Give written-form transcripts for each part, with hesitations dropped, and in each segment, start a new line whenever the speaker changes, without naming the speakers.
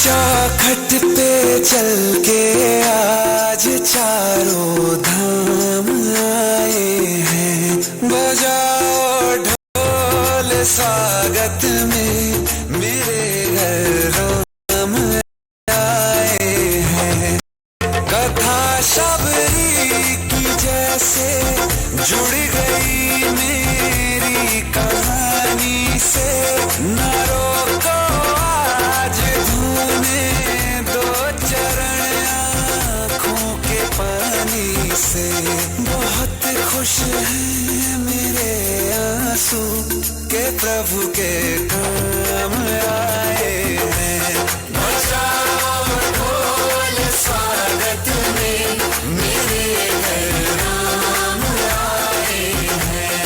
चौखट पे चल के आज चारों धाम आए हैं। बजाओ ढोल स्वागत में मेरे घर राम आए हैं। कथा शबरी की जैसे जुड़ गई मेरी कहानी से। न रोको आज धोने दो चरण आँखों के पानी से। बहुत खुश हैं मेरे आंसू के प्रभु के काम आए हैं। बजाओ ढोल स्वागत में मेरे घर राम आए हैं।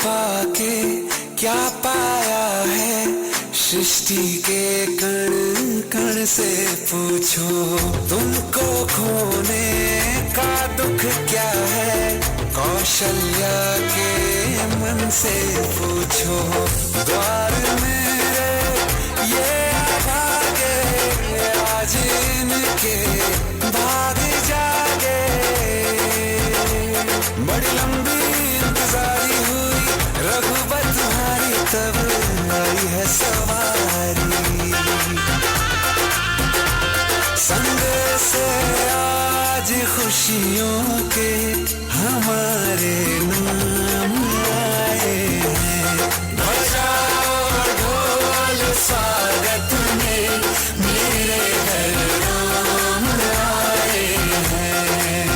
पाके क्या पाया है सृष्टि के कण कण से पूछो। तुमको खोने का दुख क्या है कौशल्या के मन से पूछो। द्वार मेरे ये भागे आज इनके भाग जागे। बड़ी लंबी इंतजारी हुई रघुबर तुम्हारी तब आई है सवारी। संदेश आज खुशियों के हमारे नाम आए हैं। बजाओ ढोल स्वागत में मेरे घर राम आए हैं।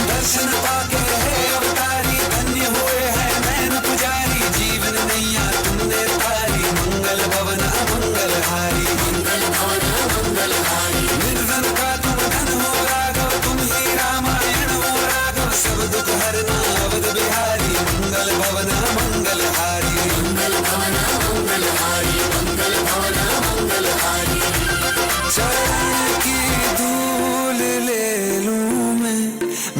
दर्शन पाके है अवतारी धन्य हुए हैं नैन पुजारी। जीवन नैया तुमने तारी मंगल भवन अमंगल हारी। मंगल भवन अमंगल हारी। निर्धन का तुम धन हो राघव तुम ही रामायण हो राघव। सब दुख हरना अवध बिहारी मंगल भवन अमंगल हारी। मंगल भवन अमंगल हारी। मंगल भवन अमंगल हारी। चरण की धूल ले लूं मैं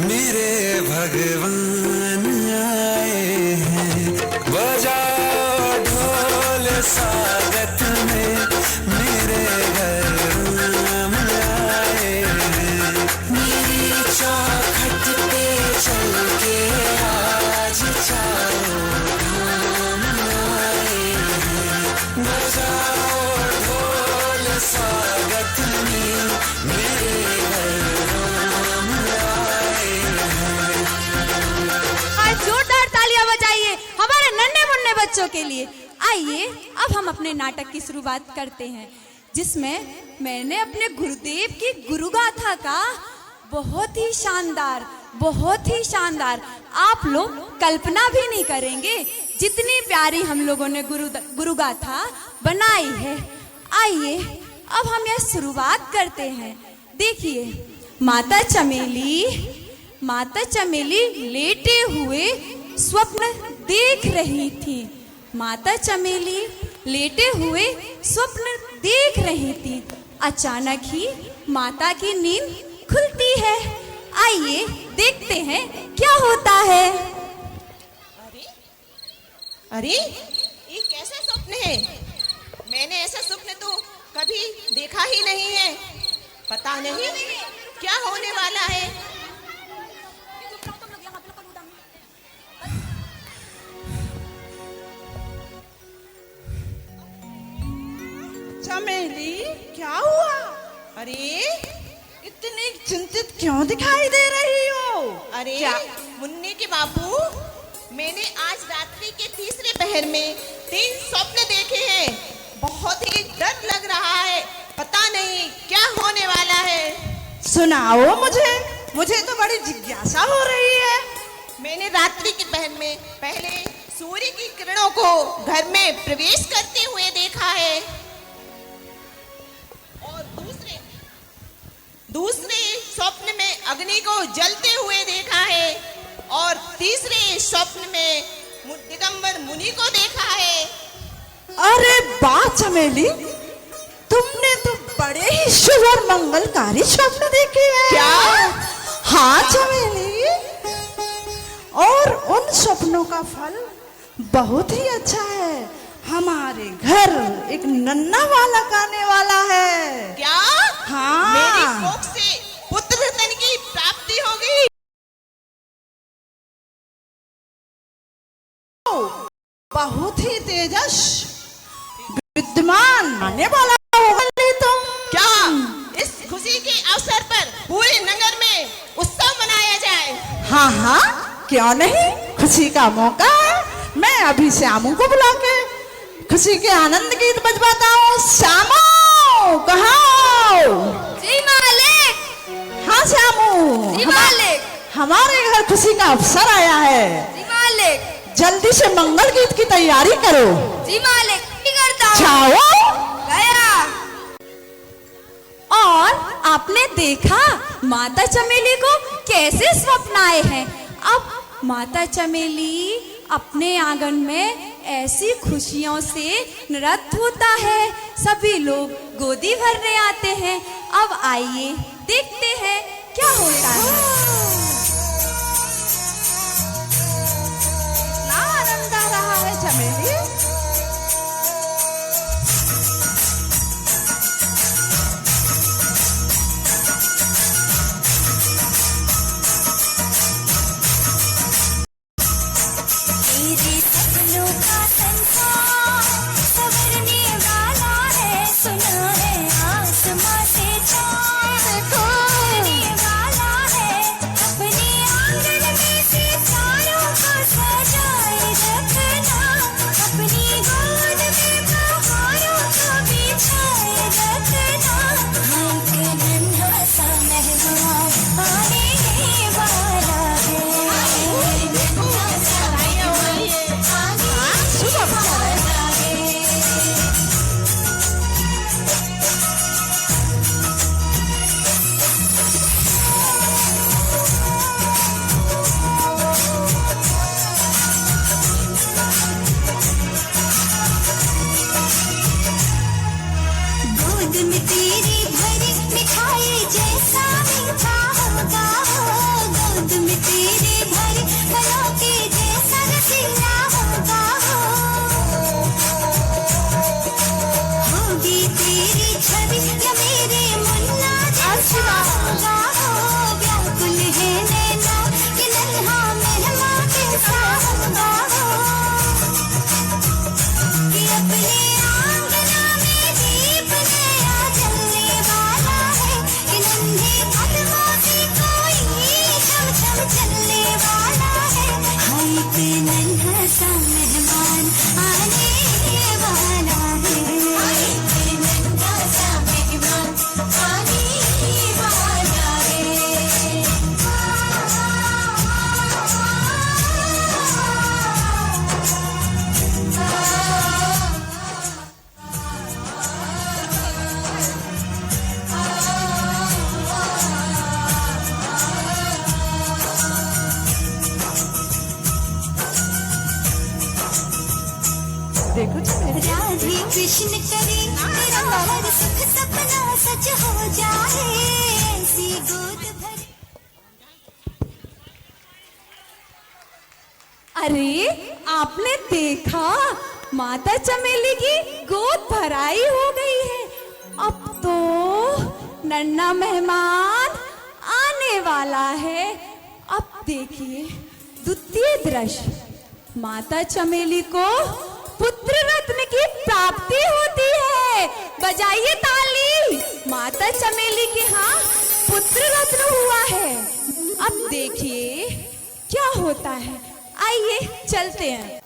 मेरे भगवान आए हैं। बजाओ ढोल स्वागत में मेरे घर राम आए हैं। मेरी चौखट पे चल के आज चारों धाम आए हैं। बजाओ ढोल स्वागत में मेरे घर राम आए हैं।
आज जोरदार तालियां बजाइए हमारे नन्हे मुन्ने बच्चों के लिए। आइए अब हम अपने नाटक की शुरुआत करते हैं जिसमें मैंने अपने गुरुदेव की गुरुगाथा का बहुत ही शानदार आप लोग कल्पना भी नहीं करेंगे जितनी प्यारी हम लोगों ने गुरुगाथा बनाई है। आइए अब हम यह शुरुआत करते हैं। देखिए माता चमेली लेटे हुए स्वप्न देख रही थी। माता चमेली लेटे हुए स्वप्न देख रही थी। अचानक ही माता की नींद खुलती है। आइए देखते हैं क्या होता है।
अरे ये कैसा स्वप्न है? मैंने ऐसा स्वप्न तो कभी देखा ही नहीं है। पता नहीं क्या होने वाला है।
चमेली क्या हुआ? अरे इतनी चिंतित क्यों दिखाई दे रही हो?
अरे
क्या?
मुन्ने के बापू, मैंने आज रात्रि के तीसरे पहर में 3 स्वप्न देखे हैं। बहुत ही डर लग रहा है। पता नहीं क्या होने वाला है।
सुनाओ मुझे तो बड़ी जिज्ञासा हो रही है।
मैंने रात्रि के पहर में पहले सूर्य की किरणों को घर में प्रवेश करते हुए देखा है और दूसरे स्वप्न में अग्नि को जलते हुए देखा है और तीसरे स्वप्न में दिगंबर मुनि को देखा है।
अरे वाह चमेली, तुमने तो बड़े ही शुभ और मंगलकारी स्वप्न देखे हैं।
क्या?
हाँ चमेली, और उन स्वप्नों का फल बहुत ही अच्छा है। हमारे घर एक नन्हा बालक आने वाला है।
क्या?
हाँ।
मेरी कोख से पुत्र रत्न की प्राप्ति होगी।
बहुत ही तेजस विद्यमान आने वाला होगा तुम।
क्या इस खुशी के अवसर पर पूरे नगर में उत्सव मनाया जाए?
हाँ हाँ, क्यों नहीं, खुशी का मौका है। मैं अभी श्यामू को बुला के खुशी के आनंद गीत बजवाता हूँ। श्यामू कहाँ हो?
जी मालिक।
हाँ श्यामू,
जी मालिक।
हमारे घर खुशी का अवसर आया है।
जी मालिक।
जल्दी से मंगल गीत की तैयारी करो।
जी मालिक, करता हूँ।
जाओ।
गया। और आपने देखा माता चमेली को कैसे स्वप्न आए हैं। अब माता चमेली अपने आंगन में ऐसी खुशियों से नृत्य होता है, सभी लोग गोदी भरने आते हैं। अब आइए देखते हैं क्या होता है।
ना आनंद आ रहा है चमेली।
तेरे सपनों का संसार संवरने वाला है, सुना है आसमां से चांद खोने वाला है। अपने आंगन में सितारों को सजाए रखना, अपनी गोद में बहारों को बिछाए रखना। एक नन्हा सा मेहमान आने वाला है। गोद में तेरी भरी मिठाई जैसा मीठा होगा हो, गोद में तेरी भरी फलों के जैसा रसीला होगा हो। होगी तेरी छवि या मेरे मुन्ना जैसा होगा हो, व्याकुल है नैना कि नन्हा मेहमान कैसा होगा हो। कि अपने आंगना में दीप नया जलने वाला है, कि नन्हे कदमों से कोई छम छम चलने वाला है। हाय पे नन्हा सा मेहमान आने वाला है। हाय पे नन्हा सा मेहमान आने वाला
देखो चमेली,
राधे कृष्ण करे तेरा हर सुख सपना सच हो जाए, ऐसी गोद भरी।
अरे आपने देखा माता चमेली की गोद भराई हो गई है। अब तो नन्हा मेहमान आने वाला है। अब देखिए द्वितीय दृश्य, माता चमेली को पुत्र रत्न की प्राप्ति होती है। बजाइए ताली, माता चमेली के यहाँ पुत्र रत्न हुआ है। अब देखिए क्या होता है, आइए चलते हैं।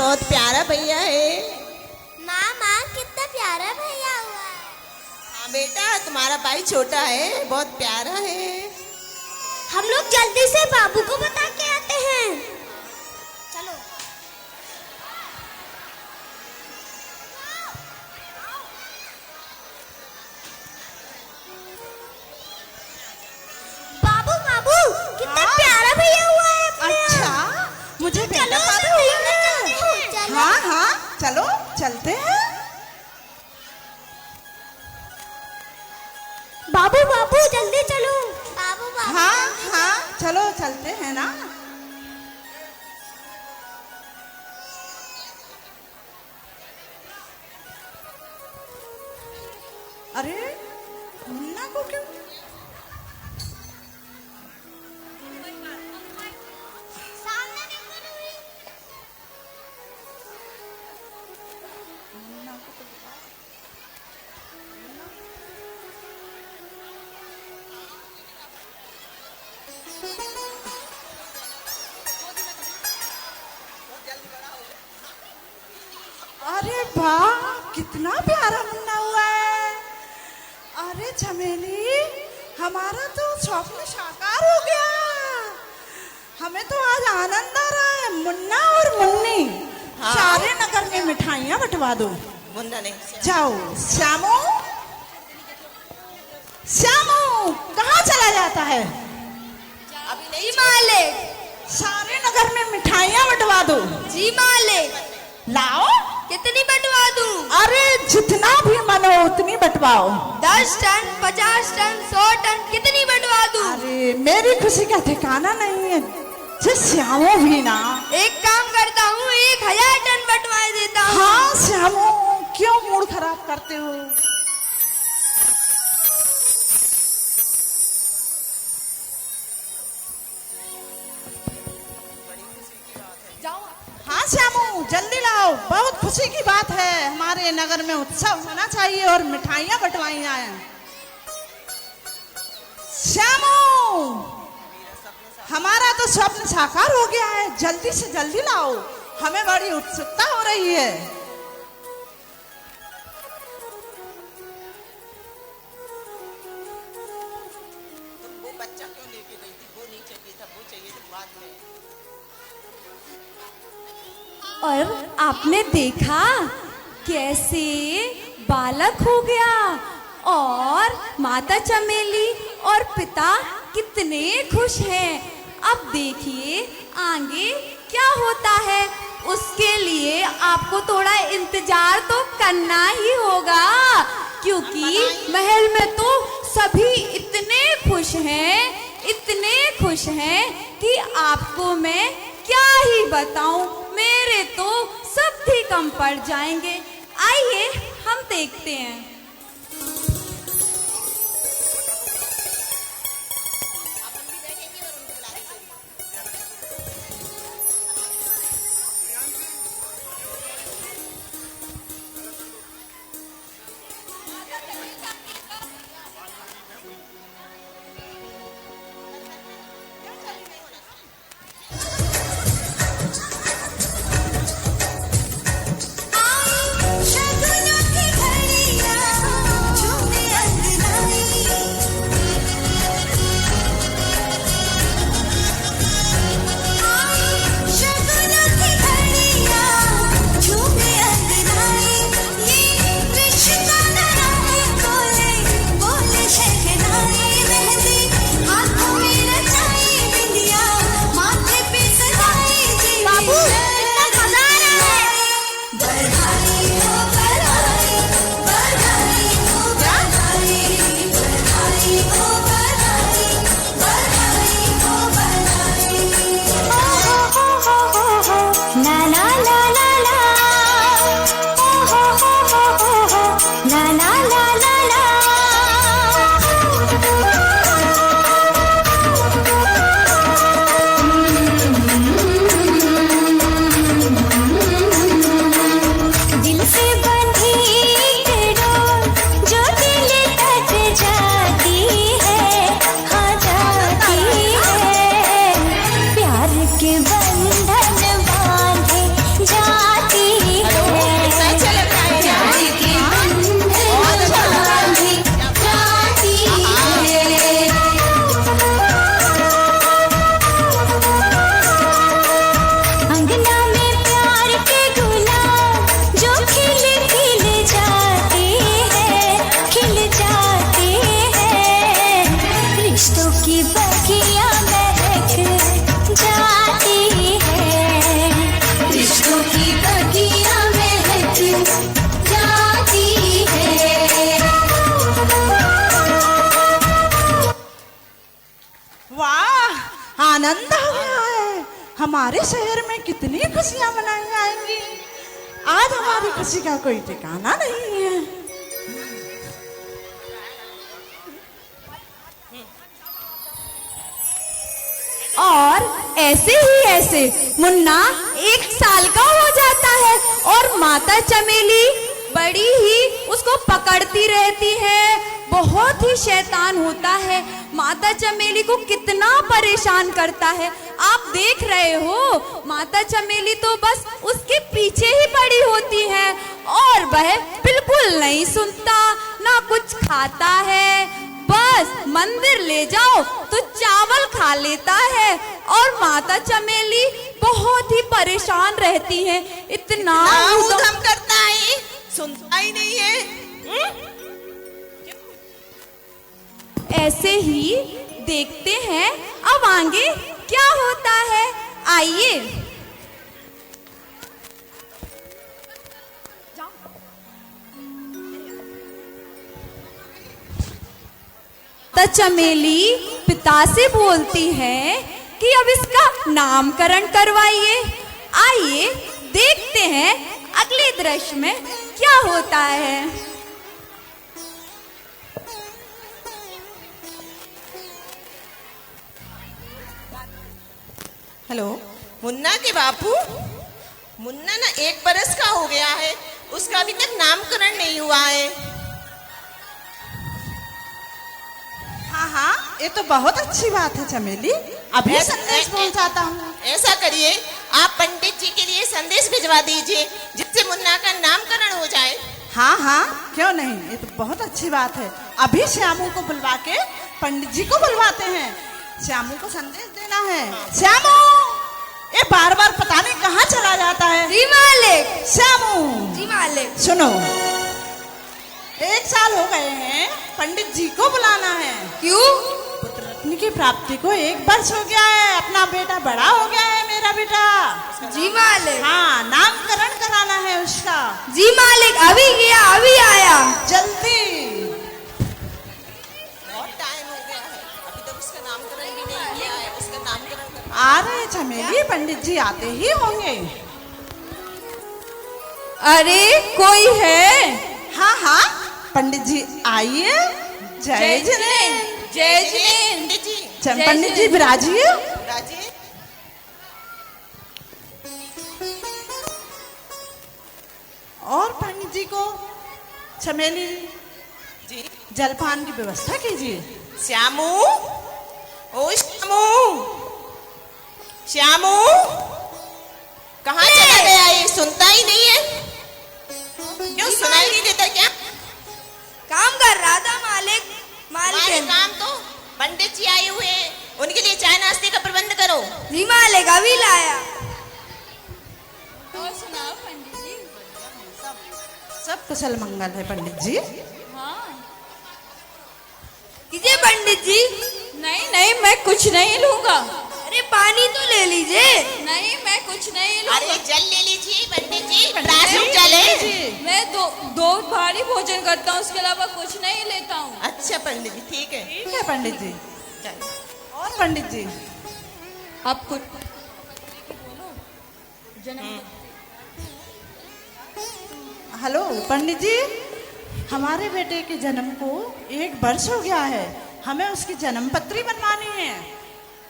बहुत प्यारा भैया है।
माँ कितना प्यारा भैया हुआ है।
हाँ बेटा, तुम्हारा भाई छोटा है, बहुत प्यारा है।
हम लोग जल्दी से बाबू को बता के आते हैं। चलो। बाबू बाबू कितना प्यारा भैया हुआ है अपने यहाँ।
अच्छा, मुझे बेटा
चलो
पैदा हुआ है।
चलो।
हाँ हाँ, चलो चलते हैं।
बाबू बाबू जल्दी चलो। बाबू बाबू
हाँ हाँ, चलो चलते हैं ना। अरे मुन्ना को क्यों?
सामने देखो रूही।
मुन्ना को तो बुला। अरे वाह, कितना प्यारा मुन्ना हुआ है। अरे चमेली, हमारा तो स्वप्न साकार हो गया। हमें तो आज आनंद आ रहा है। मुन्ना और मुन्नी,
हाँ।
सारे नगर में मिठाइयाँ बंटवा दो।
मुन्ना नहीं,
जाओ श्यामू, श्यामू कहाँ चला जाता है?
अभी नहीं।
जी मालिक।
सारे नगर में मिठाइयाँ बंटवा दो।
जी मालिक।
लाओ।
कितनी बंटवा दूं?
अरे जितना भी मन हो उतनी बंटवाओ।
10 टन, 50 टन, 100 टन, कितनी बंटवा दूं?
अरे मेरी खुशी का ठिकाना नहीं है। श्यामू भी ना।
एक काम करता हूँ, 1000 टन बंटवा देता हूँ।
हाँ श्यामू, क्यों मूड खराब करते हो? हाँ श्यामू, जल्दी लाओ, बहुत खुशी की बात है। हमारे नगर में उत्सव होना चाहिए और मिठाइयाँ बंटवाई जाए। श्यामू, हमारा तो स्वप्न साकार हो गया है। जल्दी से जल्दी लाओ, हमें बड़ी उत्सुकता हो रही है।
वो बच्चा क्यों लेके गई थी? वो नहीं चाहिए था, वो चाहिए था बाद में।
और आपने देखा कैसे बालक हो गया, और माता चमेली और पिता कितने खुश हैं। अब देखिए आगे क्या होता है, उसके लिए आपको थोड़ा इंतजार तो करना ही होगा, क्योंकि महल में तो सभी इतने खुश हैं, इतने खुश हैं कि आपको मैं क्या ही बताऊं, मेरे तो सब भी कम पड़ जाएंगे। आइए हम देखते हैं।
शगुनों की घड़ियाँ
हमारे शहर में कितनी खुशियां मनाई जाएंगी। आज हमारी खुशी का कोई ठिकाना नहीं है।
और ऐसे ही ऐसे मुन्ना 1 साल का हो जाता है और माता चमेली बड़ी ही उसको पकड़ती रहती है। बहुत ही शैतान होता है, माता चमेली को कितना परेशान करता है। आप देख रहे हो माता चमेली तो बस उसके पीछे ही पड़ी होती है और वह बिल्कुल नहीं सुनता, ना कुछ खाता है। बस मंदिर ले जाओ तो चावल खा लेता है और माता चमेली बहुत ही परेशान रहती है। इतना
ऊधम करता है, सुनता ही नहीं है।
ऐसे ही देखते हैं अब आगे क्या होता है। आइए तो चमेली पिता से बोलती है कि अब इसका नामकरण करवाइए। आइए देखते हैं अगले दृश्य में क्या होता है।
हेलो मुन्ना के बापू, मुन्ना ना 1 बरस का हो गया है, उसका अभी तक नामकरण नहीं हुआ है।
हाँ हाँ, ये तो बहुत अच्छी बात है चमेली, अभी संदेश पहुंचाता हूँ।
ऐसा करिए, आप पंडित जी के लिए संदेश भिजवा दीजिए जिससे मुन्ना का नामकरण हो जाए।
हाँ हाँ, क्यों नहीं, ये तो बहुत अच्छी बात है। अभी श्यामू को बुलवा के पंडित जी को बुलवाते हैं, श्यामू को संदेश देना है। श्यामू, ये बार बार पता नहीं कहाँ चला जाता है।
जी मालिक।
श्यामू
जी मालिक।
सुनो, 1 साल हो गए हैं, पंडित जी को बुलाना है।
क्यों?
पुत्र रत्न की प्राप्ति को 1 वर्ष हो गया है, अपना बेटा बड़ा हो गया है, मेरा बेटा।
जी मालिक।
हाँ, नामकरण कराना है उसका।
जी मालिक, अभी गया अभी आया।
जल्दी।
बहुत टाइम हो गया है, अभी तक उसका नामकरण भी नहीं किया है। उसका नामकरण
आ रहे चमेली, पंडित जी आते ही होंगे।
अरे कोई है?
हाँ हाँ, पंडित जी आइए। जय जिनेन्द्र।
जय जिनेन्द्र।
पंडित जी
पंडित जी विराजिए।
राजी।
और पंडित जी को चमेली
जी
जलपान की व्यवस्था कीजिए।
श्यामू, ओ श्यामू, श्यामू कहाँ चला गया? ये सुनता ही नहीं है। क्यों सुनाई नहीं देता क्या?
काम कर रहा था मालिक।
हमारे काम तो पंडित जी आए हुए हैं, उनके लिए चाय नाश्ते का प्रबंध करो।
जी मालिक, अभी लाया। और सुनाओ पंडित जी।
सब कुशल मंगल है पंडित जी।
कीजिए पंडित जी। नहीं नहीं, मैं कुछ नहीं लूंगा। अरे पानी तो ले लीजिए। नहीं, मैं कुछ नहीं लूंगा।
अरे जल ले लीजिए पंडित जी, प्राशुम जल है।
मैं दो भारी भोजन करता हूँ, उसके अलावा कुछ नहीं लेता हूँ।
अच्छा पंडित जी, ठीक है।
ठीक है पंडित जी। और पंडित जी,
आप कुछ
हेलो पंडित जी, हमारे बेटे के जन्म को 1 वर्ष हो गया है, हमें उसकी जन्म पत्री बनवानी है।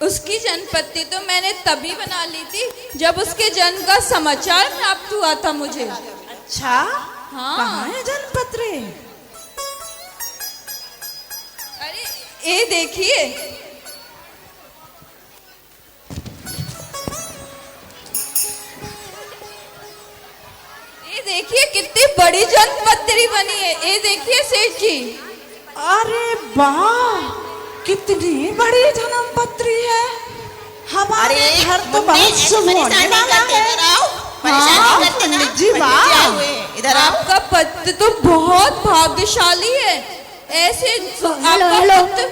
उसकी जन्मपत्री तो मैंने तभी बना ली थी जब उसके जन्म का समाचार प्राप्त हुआ था मुझे।
अच्छा,
हाँ।
कहाँ है जन्म पत्री?
अरे ये देखिए, ये देखिए कितनी बड़ी जन्मपत्री बनी है। ये देखिए सेठ जी।
अरे वाह, कितनी बड़ी जन्म पत्री है। हमारे घर तो बहुत शुभ होने वाला है।
परेशानी करते ना,
पंडित जी,
पंडित
वाह।
जी आए हुए हैं, इधर आओ।
आपका पत्र तो बहुत भाग्यशाली है। ऐसे आपका पत्र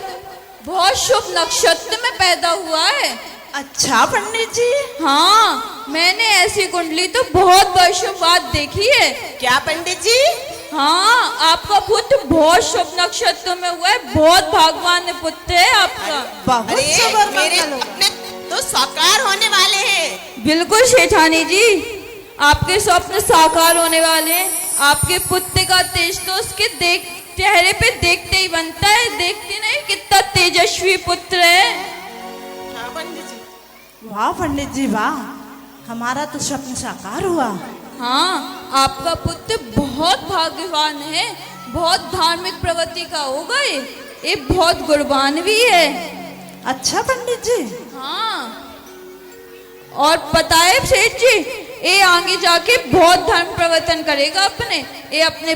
बहुत शुभ नक्षत्र में पैदा हुआ है।
अच्छा पंडित जी,
हाँ, मैंने ऐसी कुंडली तो बहुत वर्षों बाद देखी है।
क्या पंडित जी?
हाँ, आपका पुत्र बहुत शुभ नक्षत्र में हुआ है, बहुत भाग्यवान पुत्र है आपका।
बहुत
अरे
सबर
मेरे
मंगल होगा।
अपने तो साकार होने वाले हैं।
बिल्कुल शेठानी जी, आपके स्वप्न साकार होने वाले हैं। आपके पुत्र का तेज तो उसके चेहरे पे देखते ही बनता है। देखते नहीं कितना तेजस्वी पुत्र है।
हाँ पंडित जी।
वाह पंडित जी वाह, हमारा तो स्वप्न साकार हुआ।
हाँ, आपका पुत्र बहुत भाग्यवान है, बहुत धार्मिक प्रवृत्ति का होगा। ये बहुत गुणवान भी है।
अच्छा पंडित जी।
हाँ, और पता है सेठ जी, ये आगे जाके बहुत धर्म प्रवर्तन करेगा ये अपने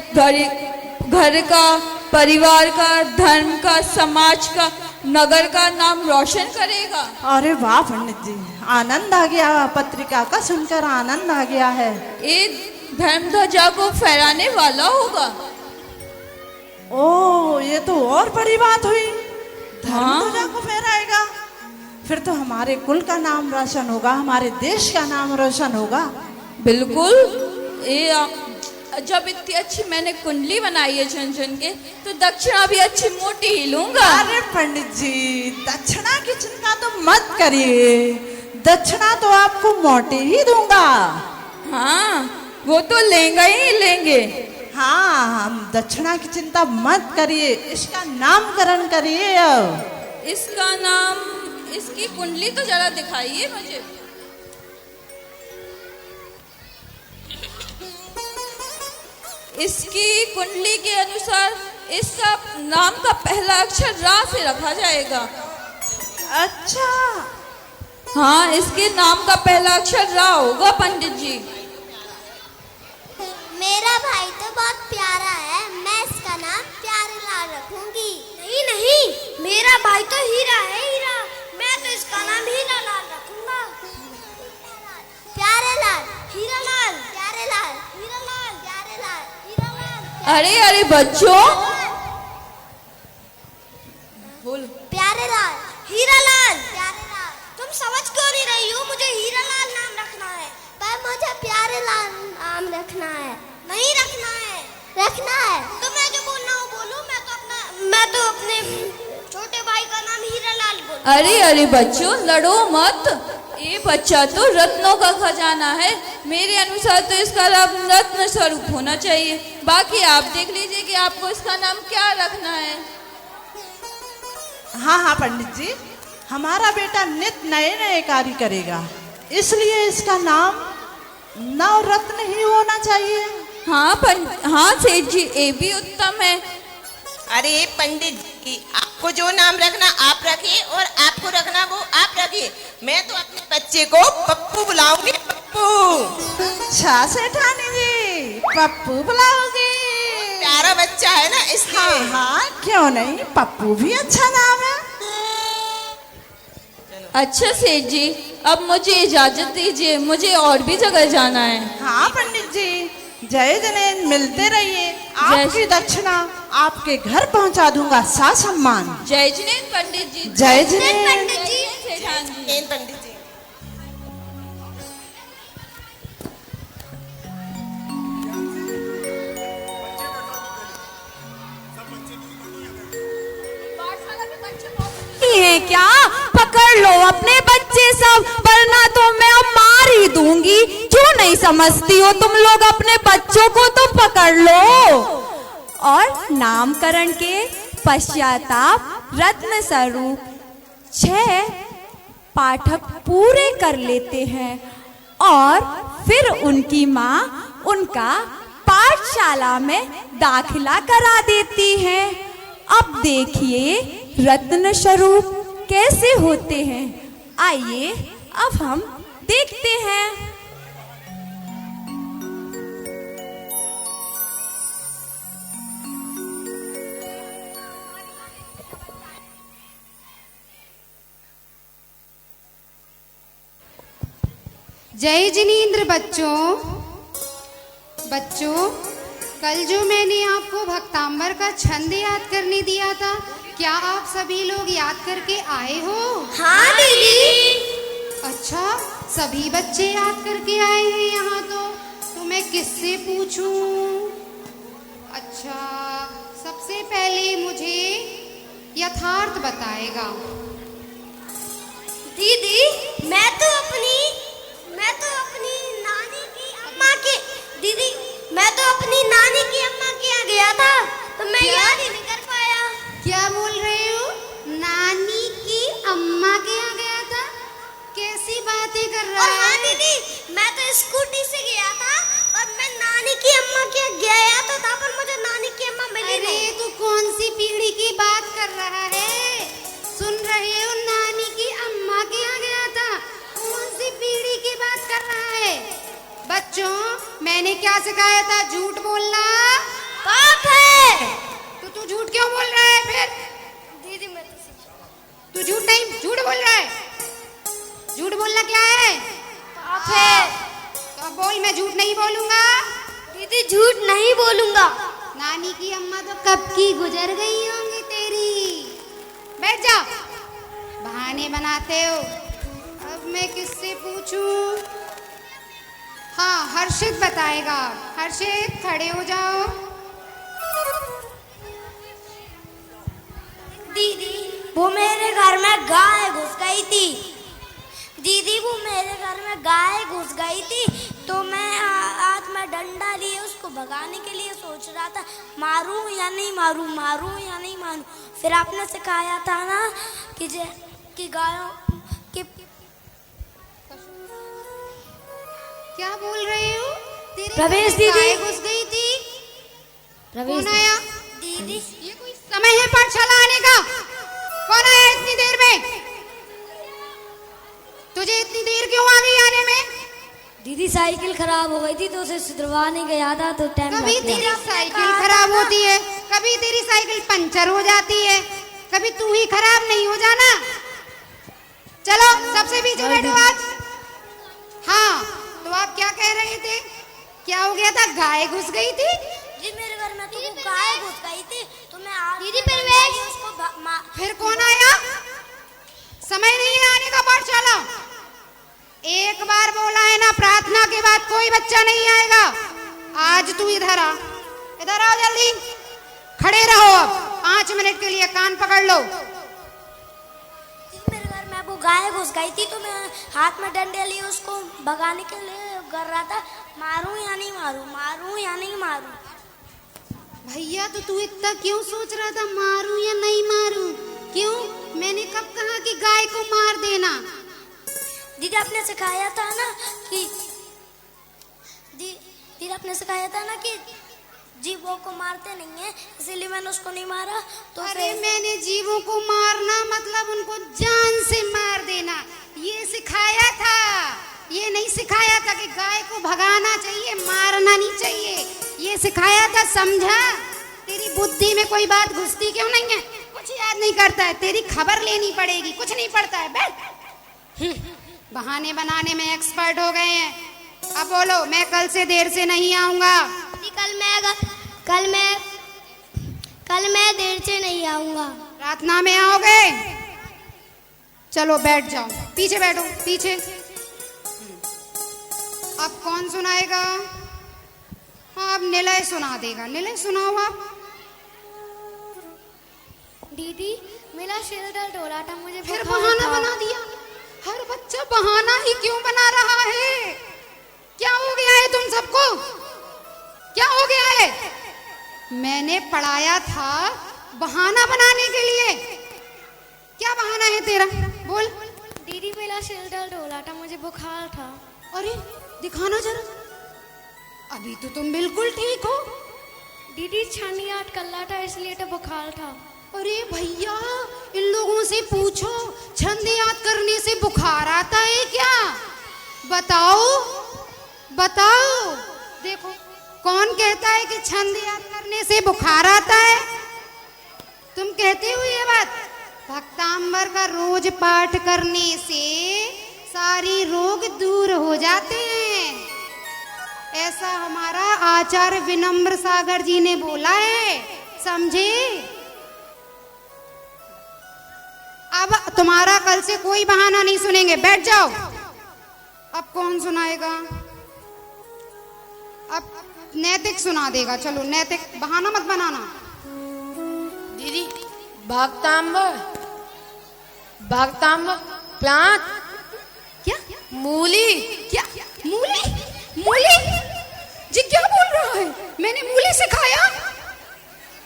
घर का, परिवार का, धर्म का, समाज का, नगर का नाम रोशन करेगा।
अरे वाह पंडित जी, आनंद आ गया, पत्रिका का सुनकर आनंद आ गया है।
ये धर्म ध्वजा को फहराने वाला होगा।
ओ, ये तो और बड़ी बात हुई।
हाँ।
धर्म ध्वजा को फहराएगा, फिर तो हमारे कुल का नाम रोशन होगा, हमारे देश का नाम रोशन होगा।
बिल्कुल। जब इतनी अच्छी मैंने कुंडली बनाई है चुन चुन के, तो दक्षिणा भी अच्छी मोटी ही लूंगा।
अरे पंडित जी, दक्षिणा की चिंता तो मत करिए, दक्षिणा तो आपको मोटी ही दूंगा।
हाँ, वो तो लेंगे ही लेंगे।
हाँ, हम दक्षिणा की चिंता मत करिए, इसका नामकरण करिए। अब
इसका नाम, इसकी कुंडली तो जरा दिखाइए मुझे। इसकी कुंडली के अनुसार इसका नाम का पहला अक्षर रा से रखा जाएगा।
अच्छा।
हाँ, इसके नाम का पहला अक्षर रा होगा पंडित जी।
मेरा भाई तो बहुत प्यारा है, मैं इसका नाम प्यारे लाल रखूंगी। नहीं नहीं, मेरा भाई तो हीरा है, हीरा। मैं तो इसका नाम हीरा लाल रखूंगा। प्यारे लाल, हीरा लाल, प्यारे लाल, हीरा लाल, प्यारे लाल, हीरा लाल।
अरे अरे बच्चों, बोलो।
प्यारे लाल, हीरा लाल, प्यारे लाल। तुम समझ क्यों नहीं रही हो? मुझे हीरा लाल नाम रखना है। पर मुझे प्यारे लाल नाम रखना है। नहीं रखना है। रखना है। तो मैं जो बोलना हो बोलूं। मैं तो अपने छोटे भाई का नाम हीरा लाल बोलूं।
अरे अरे बच्चों, लड़ो मत। ये बच्चा तो रत्नों का खजाना है। मेरे अनुसार तो इसका नाम रत्न स्वरूप होना चाहिए। बाकी आप देख लीजिए कि आपको इसका नाम क्या रखना है।
हाँ हाँ पंडित जी, हमारा बेटा नित्य नए नए कार्य करेगा, इसलिए इसका नाम नवरत्न ही होना चाहिए।
हाँ सेठ जी, ये भी उत्तम है।
अरे पंडित जी, आपको जो नाम रखना आप रखिए और आपको रखना वो आप रखिए। मैं तो अपने बच्चे को पप्पू बुलाऊंगी, पप्पू।
अच्छा सेठानी जी, पप्पू बुलाओगी?
प्यारा बच्चा है ना, इसलिए।
हाँ हाँ, क्यों नहीं, पप्पू भी अच्छा नाम है।
अच्छा सेठ जी, अब मुझे इजाजत दीजिए, मुझे और भी जगह जाना है।
हाँ पंडित जी, जय जनेन, मिलते रहिए। आपकी दक्षिणा आपके घर पहुंचा दूंगा सम्मान।
जय जिनेन पंडित जी।
जय जिनेन
पंडित जी।
सेठान जी।
पंडित जी।
है क्या? पकड़ लो अपने बच्चे सब, वरना तो मैं अब मार ही दूंगी। क्यों नहीं समझती हो तुम लोग? अपने बच्चों को तो पकड़ लो। और नामकरण के पश्चाताप रत्न स्वरूप 6 पाठक पूरे कर लेते हैं और फिर उनकी माँ उनका पाठशाला में दाखिला करा देती है। अब देखिए रत्न स्वरूप कैसे होते हैं। आइए अब हम देखते हैं।
जय जिनेंद्र बच्चों। कल जो मैंने आपको भक्तांबर का छंद याद करने दिया था, क्या आप सभी लोग याद करके आए हो?
हाँ दीदी।
अच्छा, सभी बच्चे याद करके आए हैं यहाँ तो मैं किससे पूछूं? अच्छा, सबसे पहले मुझे यथार्थ बताएगा।
दीदी मैं तो अपनी नानी की अम्मा के दीदी मैं तो अपनी नानी की अम्मा के यहाँ गया था तो मैं याद ही नहीं कर पाया।
क्या बोल रहे हो? नानी की अम्मा के यहाँ गया था? कैसी बातें कर रहा
और हाँ
है?
दीदी मैं तो स्कूटी से गया था और मैं नानी की अम्मा के यहाँ गया तो था पर मुझे नानी की अम्मा मिली
अरे
नहीं।
तू कौन सी पीढ़ी की बात कर रहा है? सुन रहे हो, नानी की अम्मा के यहाँ गया था। कौन सी पीढ़ी की बात कर रहा है? बच्चों, मैंने क्या सिखाया था? झूठ बोलना
पाप है।
तो तू झूठ क्यों बोल रहा है फिर?
दीदी मैं तो
तू झूठ बोल रहा है। झूठ बोलना क्या है?
पाप है।
तो अब बोल, मैं झूठ नहीं बोलूंगा।
दीदी झूठ नहीं बोलूंगा।
नानी की अम्मा तो कब की गुजर गई होंगी तेरी। बैठ जा, बहाने बनाते हो। अब मैं किससे पूछूं? हाँ, हर्षित बताएगा। हर्षित, खड़े हो जाओ।
दीदी वो मेरे घर में गाय घुस गई थी। दीदी वो मेरे घर में गाय घुस गई थी तो मैं हाथ में डंडा लिए उसको भगाने के लिए सोच रहा था मारूं या नहीं मारूं, मारूं या नहीं मारूं। फिर आपने सिखाया था ना कि गायों के
क्या बोल रहे हो? तेरे
प्रवेश
घर में
दीदी।
गाय घुस गई थी। कौन आया?
दीदी
ये कोई समय है पाठशाला आने का? कौन आया इतनी देर में? तुझे इतनी देर क्यों आ गई आने में?
दीदी साइकिल खराब हो गई थी तो उसे सुधरवाने गया था तो टाइम
कभी
लग गया।
तेरी साइकिल खराब होती है, कभी तेरी साइकिल पंचर हो जाती है, कभी तू ही खराब नहीं हो जाना। चलो सबसे पीछे बैठो आज। हाँ, तो आप क्या कह रहे थे? क्या हो गया था? गाय घुस गई थी?
जी मेरे घर में तो वो गाय घुस गई थी तो मैं दीदी प्रवेश उसको
फिर कौन आया? समय नहीं है आने का पाठशाला। एक बार बोला है ना, प्रार्थना के बाद कोई बच्चा नहीं आएगा। आज तू इधर आ, इधर आओ जल्दी। खड़े रहो, अब 5 मिनट के लिए कान पकड़ लो।
मेरे घर में वो गाय घुस गई थी तो मैं हाथ में डंडे लिए उसको भगाने के लिए कर रहा था मारूं या नहीं मारूं, मारूं या नहीं मारूं।
भैया तो तू इतना क्यों सोच रहा था मारूं या नहीं मारूं? क्यों? मैंने कब कहा कि गाय को मार देना?
दीदी आपने सिखाया था ना कि दीदी आपने सिखाया था ना कि जीवों को मारते नहीं है इसीलिए मैंने उसको नहीं मारा। तो
अरे मैंने जीवों को मारना मतलब उनको जान से मार देना ये सिखाया था। ये नहीं सिखाया था कि गाय को भगाना चाहिए, मारना नहीं चाहिए। ये सिखाया था, समझा? तेरी बुद्धि में कोई बात घुसती क्यों नहीं है? कुछ याद नहीं करता है? तेरी खबर लेनी पड़ेगी। कुछ नहीं पड़ता है, बैठ। बहाने बनाने में एक्सपर्ट हो गए हैं। अब बोलो, मैं कल से देर से नहीं आऊंगा।
कल मैं देर से नहीं आऊंगा।
प्रार्थना में आओगे? चलो बैठ जाओ, पीछे बैठो, पीछे। अब कौन सुनाएगा? हाँ, अब निलय सुना देगा। निलय सुनाओ आप।
दीदी मेरा सिर दर्द हो रहा था, मुझे
फिर
बुखार
बहाना
था।
बना दिया। हर बच्चा बहाना ही क्यों बना रहा है? क्या हो गया है तुम सबको? क्या हो गया है? मैंने पढ़ाया था बहाना बनाने के लिए। क्या बहाना है तेरा? बोल।
दीदी मेरा सिर दर्द हो रहा था, मुझे बुखार था।
अरे दिखाना जरा। अभी तो तुम बिल्कुल ठीक हो।
दीदी छानी याद कर रहा था इसलिए तो बुखार था।
अरे भैया, इन लोगों से पूछो, छंद याद करने से बुखार आता है क्या? बताओ बताओ। देखो, कौन कहता है कि छंद याद करने से बुखार आता है? तुम कहते हो ये बात? भक्तांबर का रोज पाठ करने से सारी रोग दूर हो जाते हैं, ऐसा हमारा आचार्य विनम्र सागर जी ने बोला है, समझे? अब तुम्हारा कल से कोई बहाना नहीं सुनेंगे, बैठ जाओ। अब कौन सुनाएगा? अब नैतिक सुना देगा। चलो नैतिक, बहाना मत बनाना।
दीदी भागतांबर प्रांत
क्या
मूली
क्या मूली मूली जी क्या बोल रहा है? मैंने मूली सिखाया?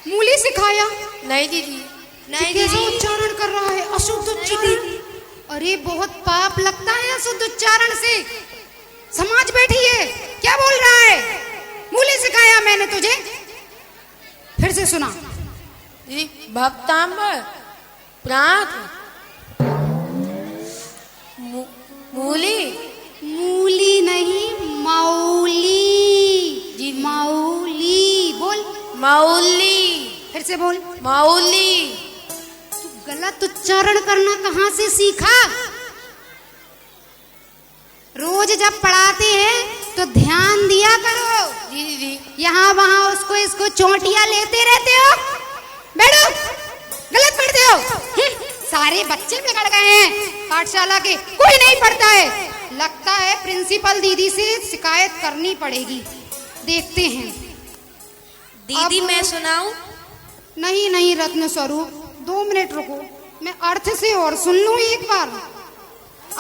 मूली सिखाया?
नहीं दीदी, नहीं
कैसा
दीदी।
उच्चारण कर रहा है? अशुद्ध उच्चारण। अरे बहुत पाप लगता है अशुद्ध उच्चारण से। समाज बैठी है, क्या बोल रहा है? मूली सिखाया मैंने तुझे? फिर से सुना।
दीदी भक्तांबर प्रांत मूली
मूली नहीं मौली।
जी।
मौली बोल।
मौली
फिर से बोल।
मौली।
तू गलत उच्चारण करना कहाँ से सीखा? रोज जब पढ़ाते हैं तो ध्यान दिया करो।
जी दीदी।
यहाँ वहाँ उसको इसको चोटियां लेते रहते हो। बैठो, गलत पढ़ते हो। सारे बच्चे बिगड़ गए हैं पाठशाला के, कोई नहीं पढ़ता है। लगता है प्रिंसिपल दीदी से शिकायत करनी पड़ेगी। देखते हैं।
दीदी
अब-
मैं सुनाऊं?
नहीं नहीं रत्न स्वरूप, 2 मिनट रुको, मैं अर्थ से और सुन लूं एक बार।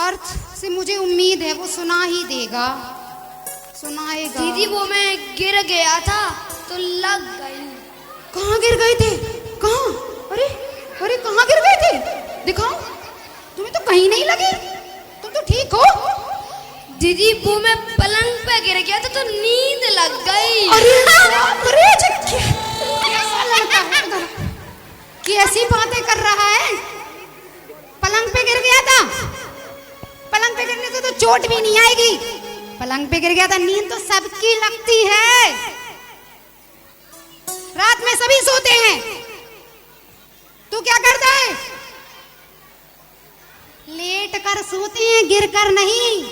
अर्थ से मुझे उम्मीद है वो सुना ही देगा, सुनाएगा।
दीदी वो मैं गिर गया था तो लग गई।
कहाँ गिर गए थे? कहाँ? अरे अरे कहाँ गिर गए थे? दिखाओ। तुम्हें तो कहीं नहीं लगी, तुम तो ठीक हो।
दीदी वो मैं पलंग पे गिर गया था तो नींद लग गई।
अरे अरे कैसा लड़का है उधर? कैसी बातें कर रहा है? पलंग पे गिर गया था? पलंग पे गिरने से तो चोट भी नहीं आएगी। पलंग पे गिर गया था, नींद तो सबकी लगती है। रात में सभी सोते हैं, तू क्या करता है? लेट कर सोते हैं, गिर कर नहीं।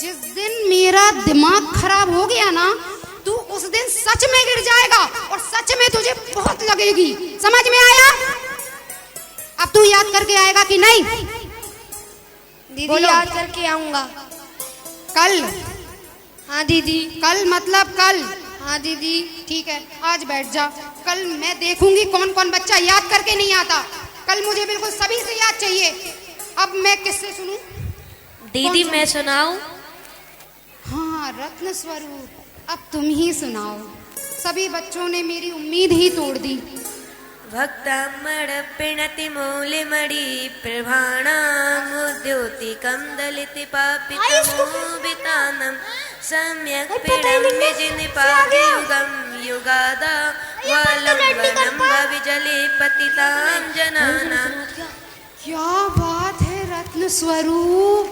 जिस दिन मेरा दिमाग खराब हो गया ना, तू उस दिन सच में गिर जाएगा और सच में तुझे बहुत लगेगी। समझ में आया? अब तू याद करके आएगा कि नहीं?
दीदी
बोलो।
याद करके आऊंगा।
कल?
हाँ दीदी।
कल मतलब कल?
हाँ दीदी।
ठीक है, आज बैठ जा। कल मैं देखूंगी कौन कौन बच्चा याद करके नहीं आता। कल मुझे बिल्कुल सभी से याद चाहिए। अब मैं किससे सुनूं?
दीदी मैं सुनाऊं?
हाँ रत्न स्वरूप, अब तुम ही सुनाओ। सभी बच्चों ने मेरी उम्मीद ही तोड़ दी।
भक्तामण पिणति मूलिमणि प्रभाणामुद्योतिकं दलिति पापितमोबितानं सम्यक् पीडं विजिनिपातियुगं युगादा वालम्बनं भविजले पतितां जनानां।
क्या बात है रत्न स्वरूप,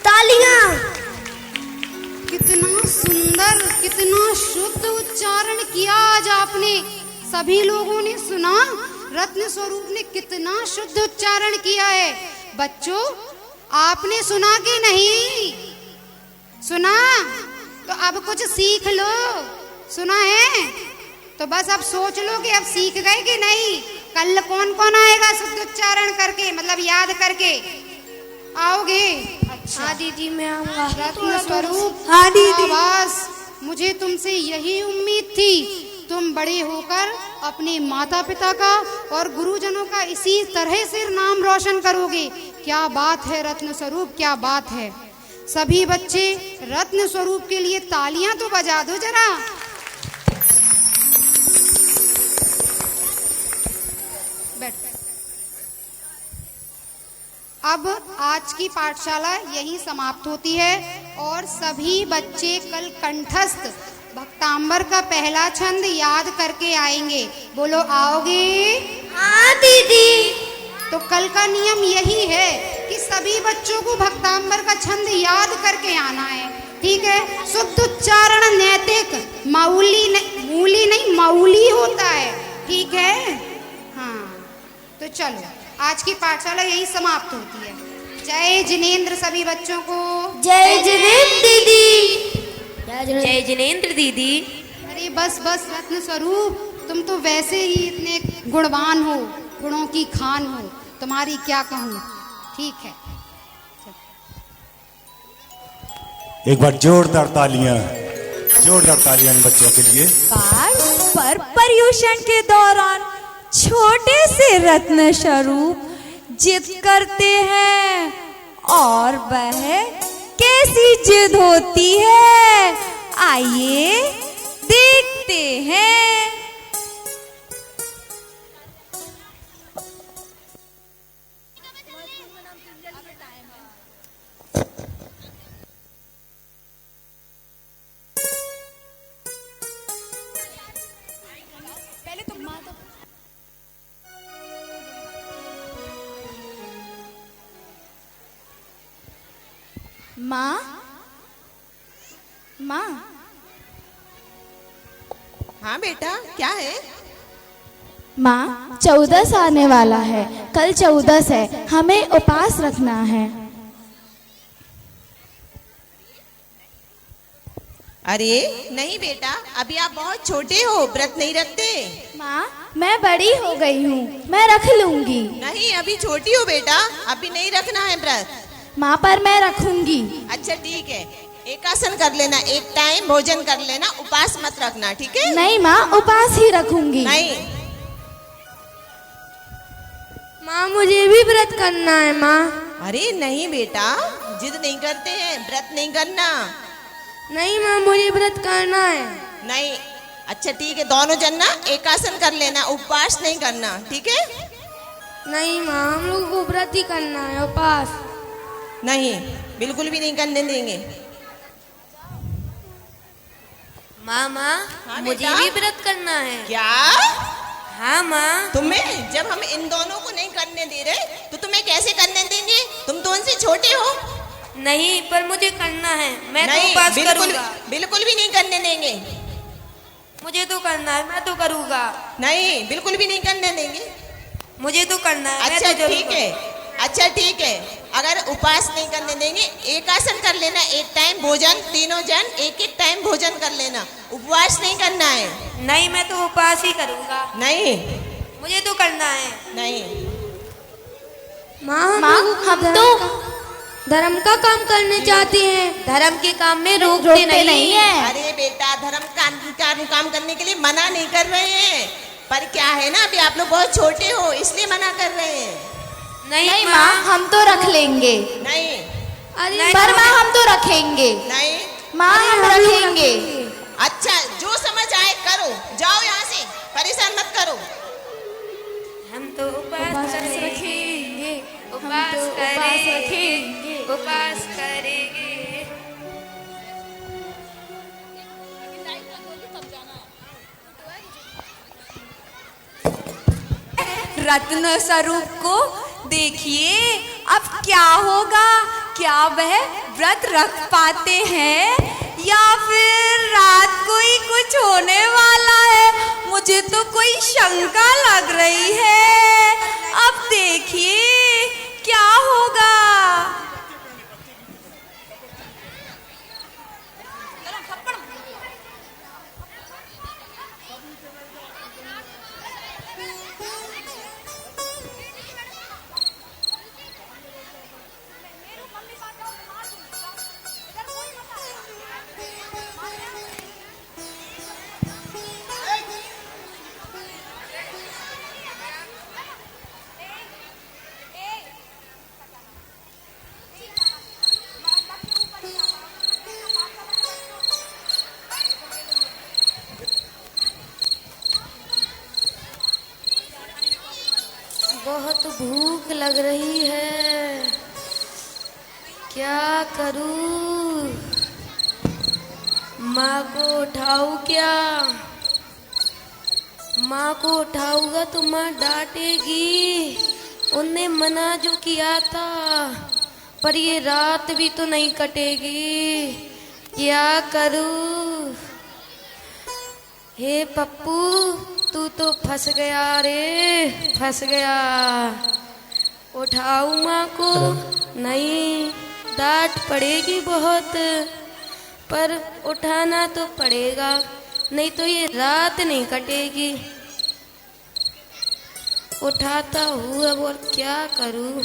तालियां।
कितना सुंदर, कितना शुद्ध उच्चारण किया आज आपने। सभी लोगों ने सुना रत्न स्वरूप ने कितना शुद्ध उच्चारण किया है। बच्चों आपने सुना कि नहीं? सुना तो अब कुछ सीख लो। सुना है तो बस अब सोच लो कि अब सीख गए कि नहीं। कल कौन कौन आएगा शुद्ध उच्चारण करके, मतलब याद करके? आओगे? अच्छा
हाँ दीदी मैं आऊंगा।
रत्न स्वरूप,
हाँ दीदी।
बस मुझे तुमसे यही उम्मीद थी। तुम बड़े होकर अपने माता पिता का और गुरुजनों का इसी तरह से नाम रोशन करोगे। क्या बात है रत्न स्वरूप, क्या बात है। सभी बच्चे रत्न स्वरूप के लिए तालियां तो बजा दो जरा। बैठ। अब आज की पाठशाला यही समाप्त होती है और सभी बच्चे कल कंठस्थ भक्तांबर का पहला छंद याद करके आएंगे। बोलो आओगे?
हाँ दीदी।
तो कल का नियम यही है कि सभी बच्चों को भक्तांबर का छंद याद करके आना है, ठीक है? शुद्ध उच्चारण नैतिक, मूली नहीं मौली होता है, ठीक है? हाँ तो चलो आज की पाठशाला यही समाप्त होती है। जय जिनेंद्र सभी बच्चों को।
जय जिनेंद्र दीदी।
जय जिनेंद्र दीदी।
अरे बस बस रत्न स्वरूप, तुम तो वैसे ही इतने गुणवान हो, गुणों की खान हो, तुम्हारी क्या कहूँ। ठीक है,
एक बार जोरदार तालियां इन बच्चों के लिए।
पर पर्यूषण के दौरान छोटे से रत्न स्वरूप जिद करते हैं, और वह कैसी जिद होती है, आइए देखते हैं।
माँ, माँ।
हाँ बेटा, क्या है?
माँ, 14 आने वाला है, कल 14 है, हमें उपवास रखना है।
अरे नहीं बेटा, अभी आप बहुत छोटे हो, व्रत नहीं रखते।
माँ, मैं बड़ी हो गई हूँ, मैं रख लूंगी।
नहीं, अभी छोटी हो बेटा, अभी नहीं रखना है व्रत।
माँ, पर मैं रखूंगी।
अच्छा ठीक है, एक आसन कर लेना, एक टाइम भोजन कर लेना, उपवास मत रखना, ठीक है?
नहीं माँ, उपवास ही रखूंगी।
नहीं
माँ, मुझे भी व्रत करना है माँ।
अरे नहीं बेटा, जिद नहीं करते हैं, व्रत नहीं करना।
नहीं माँ, मुझे व्रत करना है।
नहीं, अच्छा ठीक है, दोनों जन ना एक आसन कर लेना, उपवास नहीं करना, ठीक है?
नहीं माँ, हम लोगों को व्रत ही करना है, उपवास
नहीं, बिल्कुल भी नहीं करने देंगे।
माँ,
हाँ
मुझे
बेटा?
भी व्रत करना है।
क्या?
हाँ माँ।
तुम्हें, जब हम इन दोनों को नहीं करने दे रहे तो तुम्हें कैसे करने देंगे? तुम तो उनसे छोटे हो।
नहीं, पर मुझे करना है, मैं तो
नहीं,
उपवास
बिल्कुल
करूँगा।
बिल्कुल भी नहीं करने देंगे।
मुझे तो करना है, मैं तो करूँगा।
नहीं, बिल्कुल भी नहीं करने देंगे।
मुझे तो करना है,
अच्छा
मैं तो जरूर
ठीक है, अच्छा ठीक है, अगर उपवास नहीं करने देंगे, एक आसन कर लेना, एक टाइम भोजन, तीनों जन एक एक टाइम भोजन कर लेना, उपवास नहीं करना है।
नहीं, मैं तो उपवास ही करूँगा।
नहीं,
मुझे तो करना है।
नहीं
माँ,
हम तो
धर्म का काम करने चाहते हैं।
धर्म के काम में रोकते नहीं है।
अरे बेटा, धर्म का काम करने के लिए मना नहीं कर रहे हैं, पर क्या है ना, अभी आप लोग बहुत छोटे हो, इसलिए मना कर रहे हैं।
नहीं माँ, हम तो रख लेंगे।
नहीं,
अरे
पर माँ, हम तो रखेंगे।
नहीं,
माँ, हम रखेंगे।
अच्छा जो समझ आए करो, जाओ यहाँ से, परेशान मत करो।
हम तो उपवास
रखेंगे,
उपवास
हम तो उपवास रखेंगे।
उपवास करेंगे।
रत्न स्वरूप को देखिए, अब क्या होगा, क्या वह व्रत रख पाते हैं या फिर रात को ही कुछ होने वाला है। मुझे तो कोई शंका लग रही है, अब देखिए क्या होगा।
बहुत भूख लग रही है, क्या करूं? माँ को उठाऊं क्या? माँ को उठाऊंगा तो माँ डांटेगी, उनने मना जो किया था, पर ये रात भी तो नहीं कटेगी, क्या करूं? हे पप्पू, तू तो फंस गया रे, फंस गया। उठाऊ माँ को? नहीं, डांट पड़ेगी बहुत, पर उठाना तो पड़ेगा, नहीं तो ये रात नहीं कटेगी। उठाता हूँ अब, और क्या करूँ?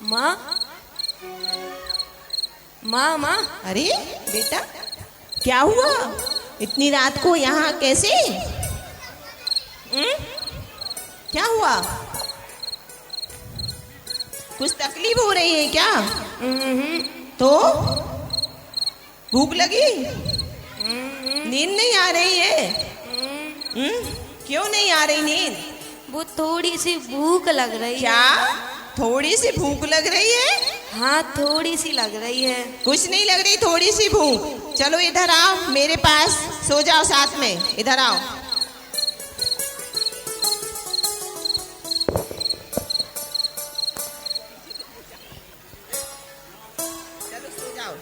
माँ, माँ, माँ।
अरे बेटा, क्या हुआ? इतनी रात को यहाँ कैसे? क्या हुआ? कुछ तकलीफ हो रही है क्या? तो भूख लगी? नींद नहीं आ रही है? क्यों नहीं आ रही नींद?
वो थोड़ी सी भूख लग रही है।
क्या थोड़ी सी भूख लग रही है?
हाँ थोड़ी सी लग रही है।
कुछ नहीं लग रही, थोड़ी सी भूख। चलो इधर आओ मेरे पास, सो जाओ साथ में, इधर आओ। चलो सो जाओ।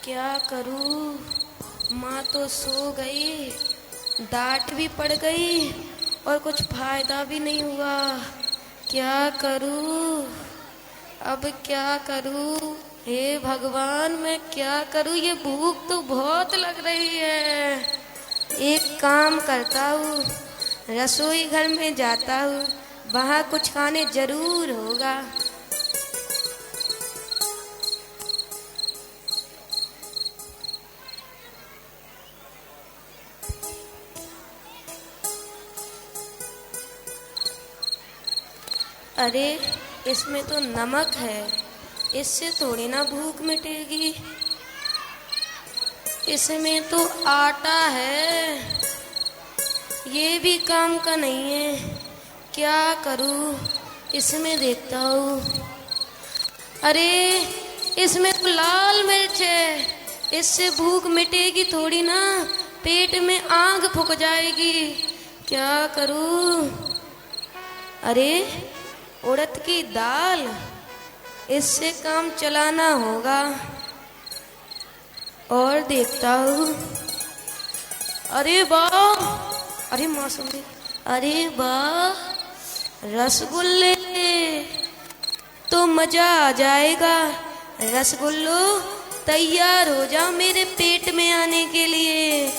क्या करूं, माँ तो सो गई, डांट भी पड़ गई और कुछ फायदा भी नहीं हुआ। क्या करूं, अब क्या करूं? हे भगवान मैं क्या करूं? ये भूख तो बहुत लग रही है। एक काम करता हूँ, रसोई घर में जाता हूँ, वहाँ कुछ खाने जरूर होगा। अरे इसमें तो नमक है, इससे थोड़ी ना भूख मिटेगी। इसमें तो आटा है, ये भी काम का नहीं है। क्या करूं? इसमें देखता हूँ। अरे इसमें तो लाल मिर्च है, इससे भूख मिटेगी थोड़ी ना, पेट में आग फूक जाएगी। क्या करूं? अरे उड़द की दाल, इससे काम चलाना होगा। और देखता हूँ। अरे वाह, अरे मौसम, अरे वाह, रसगुल्ले, तो मजा आ जाएगा। रसगुल्लो तैयार हो जाओ मेरे पेट में आने के लिए।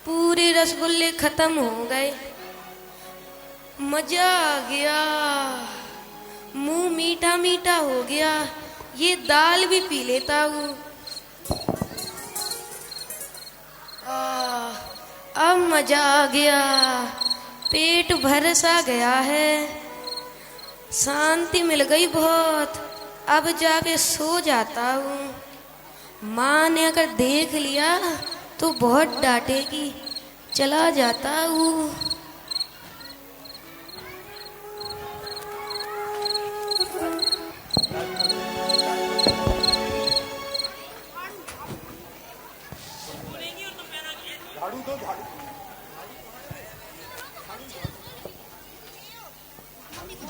पूरे रसगुल्ले खत्म हो गए, मजा आ गया, मुंह मीठा मीठा हो गया। ये दाल भी पी लेता हूँ। अब मजा आ गया, पेट भर सा गया है, शांति मिल गई बहुत। अब जाके सो जाता हूँ। माँ ने अगर देख लिया तो बहुत डांटेगी। चला जाता हूँ।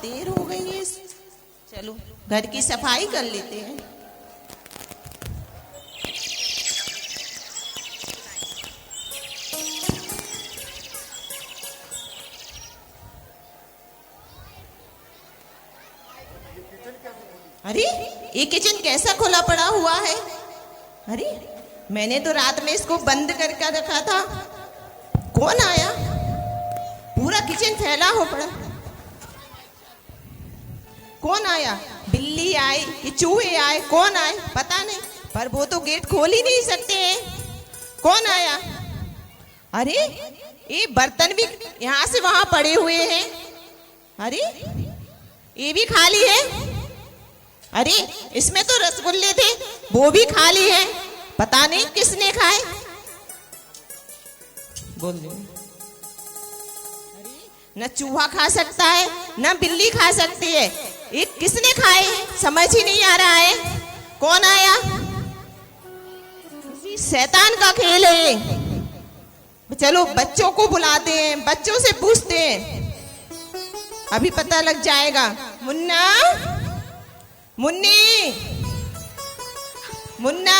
देर हो गई है, चलो घर की सफाई कर लेते हैं। अरे ये किचन कैसा खुला पड़ा हुआ है? अरे मैंने तो रात में इसको बंद करके रखा था। कौन आया? पूरा किचन फैला हो पड़ा। कौन आया? बिल्ली आई कि चूहे आए? कौन आए पता नहीं, पर वो तो गेट खोल ही नहीं सकते हैं। कौन आया? अरे ये बर्तन भी यहाँ से वहां पड़े हुए हैं। अरे ये भी खाली है। अरे इसमें तो रसगुल्ले थे, वो भी खाली है, पता नहीं किसने खाए। बोल दो। न चूहा खा सकता है, न बिल्ली खा सकती है, ये किसने खाए समझ ही नहीं आ रहा है। कौन आया? शैतान का खेल है। चलो बच्चों को बुलाते हैं, बच्चों से पूछते हैं, अभी पता लग जाएगा। मुन्ना, मुन्नी, मुन्ना।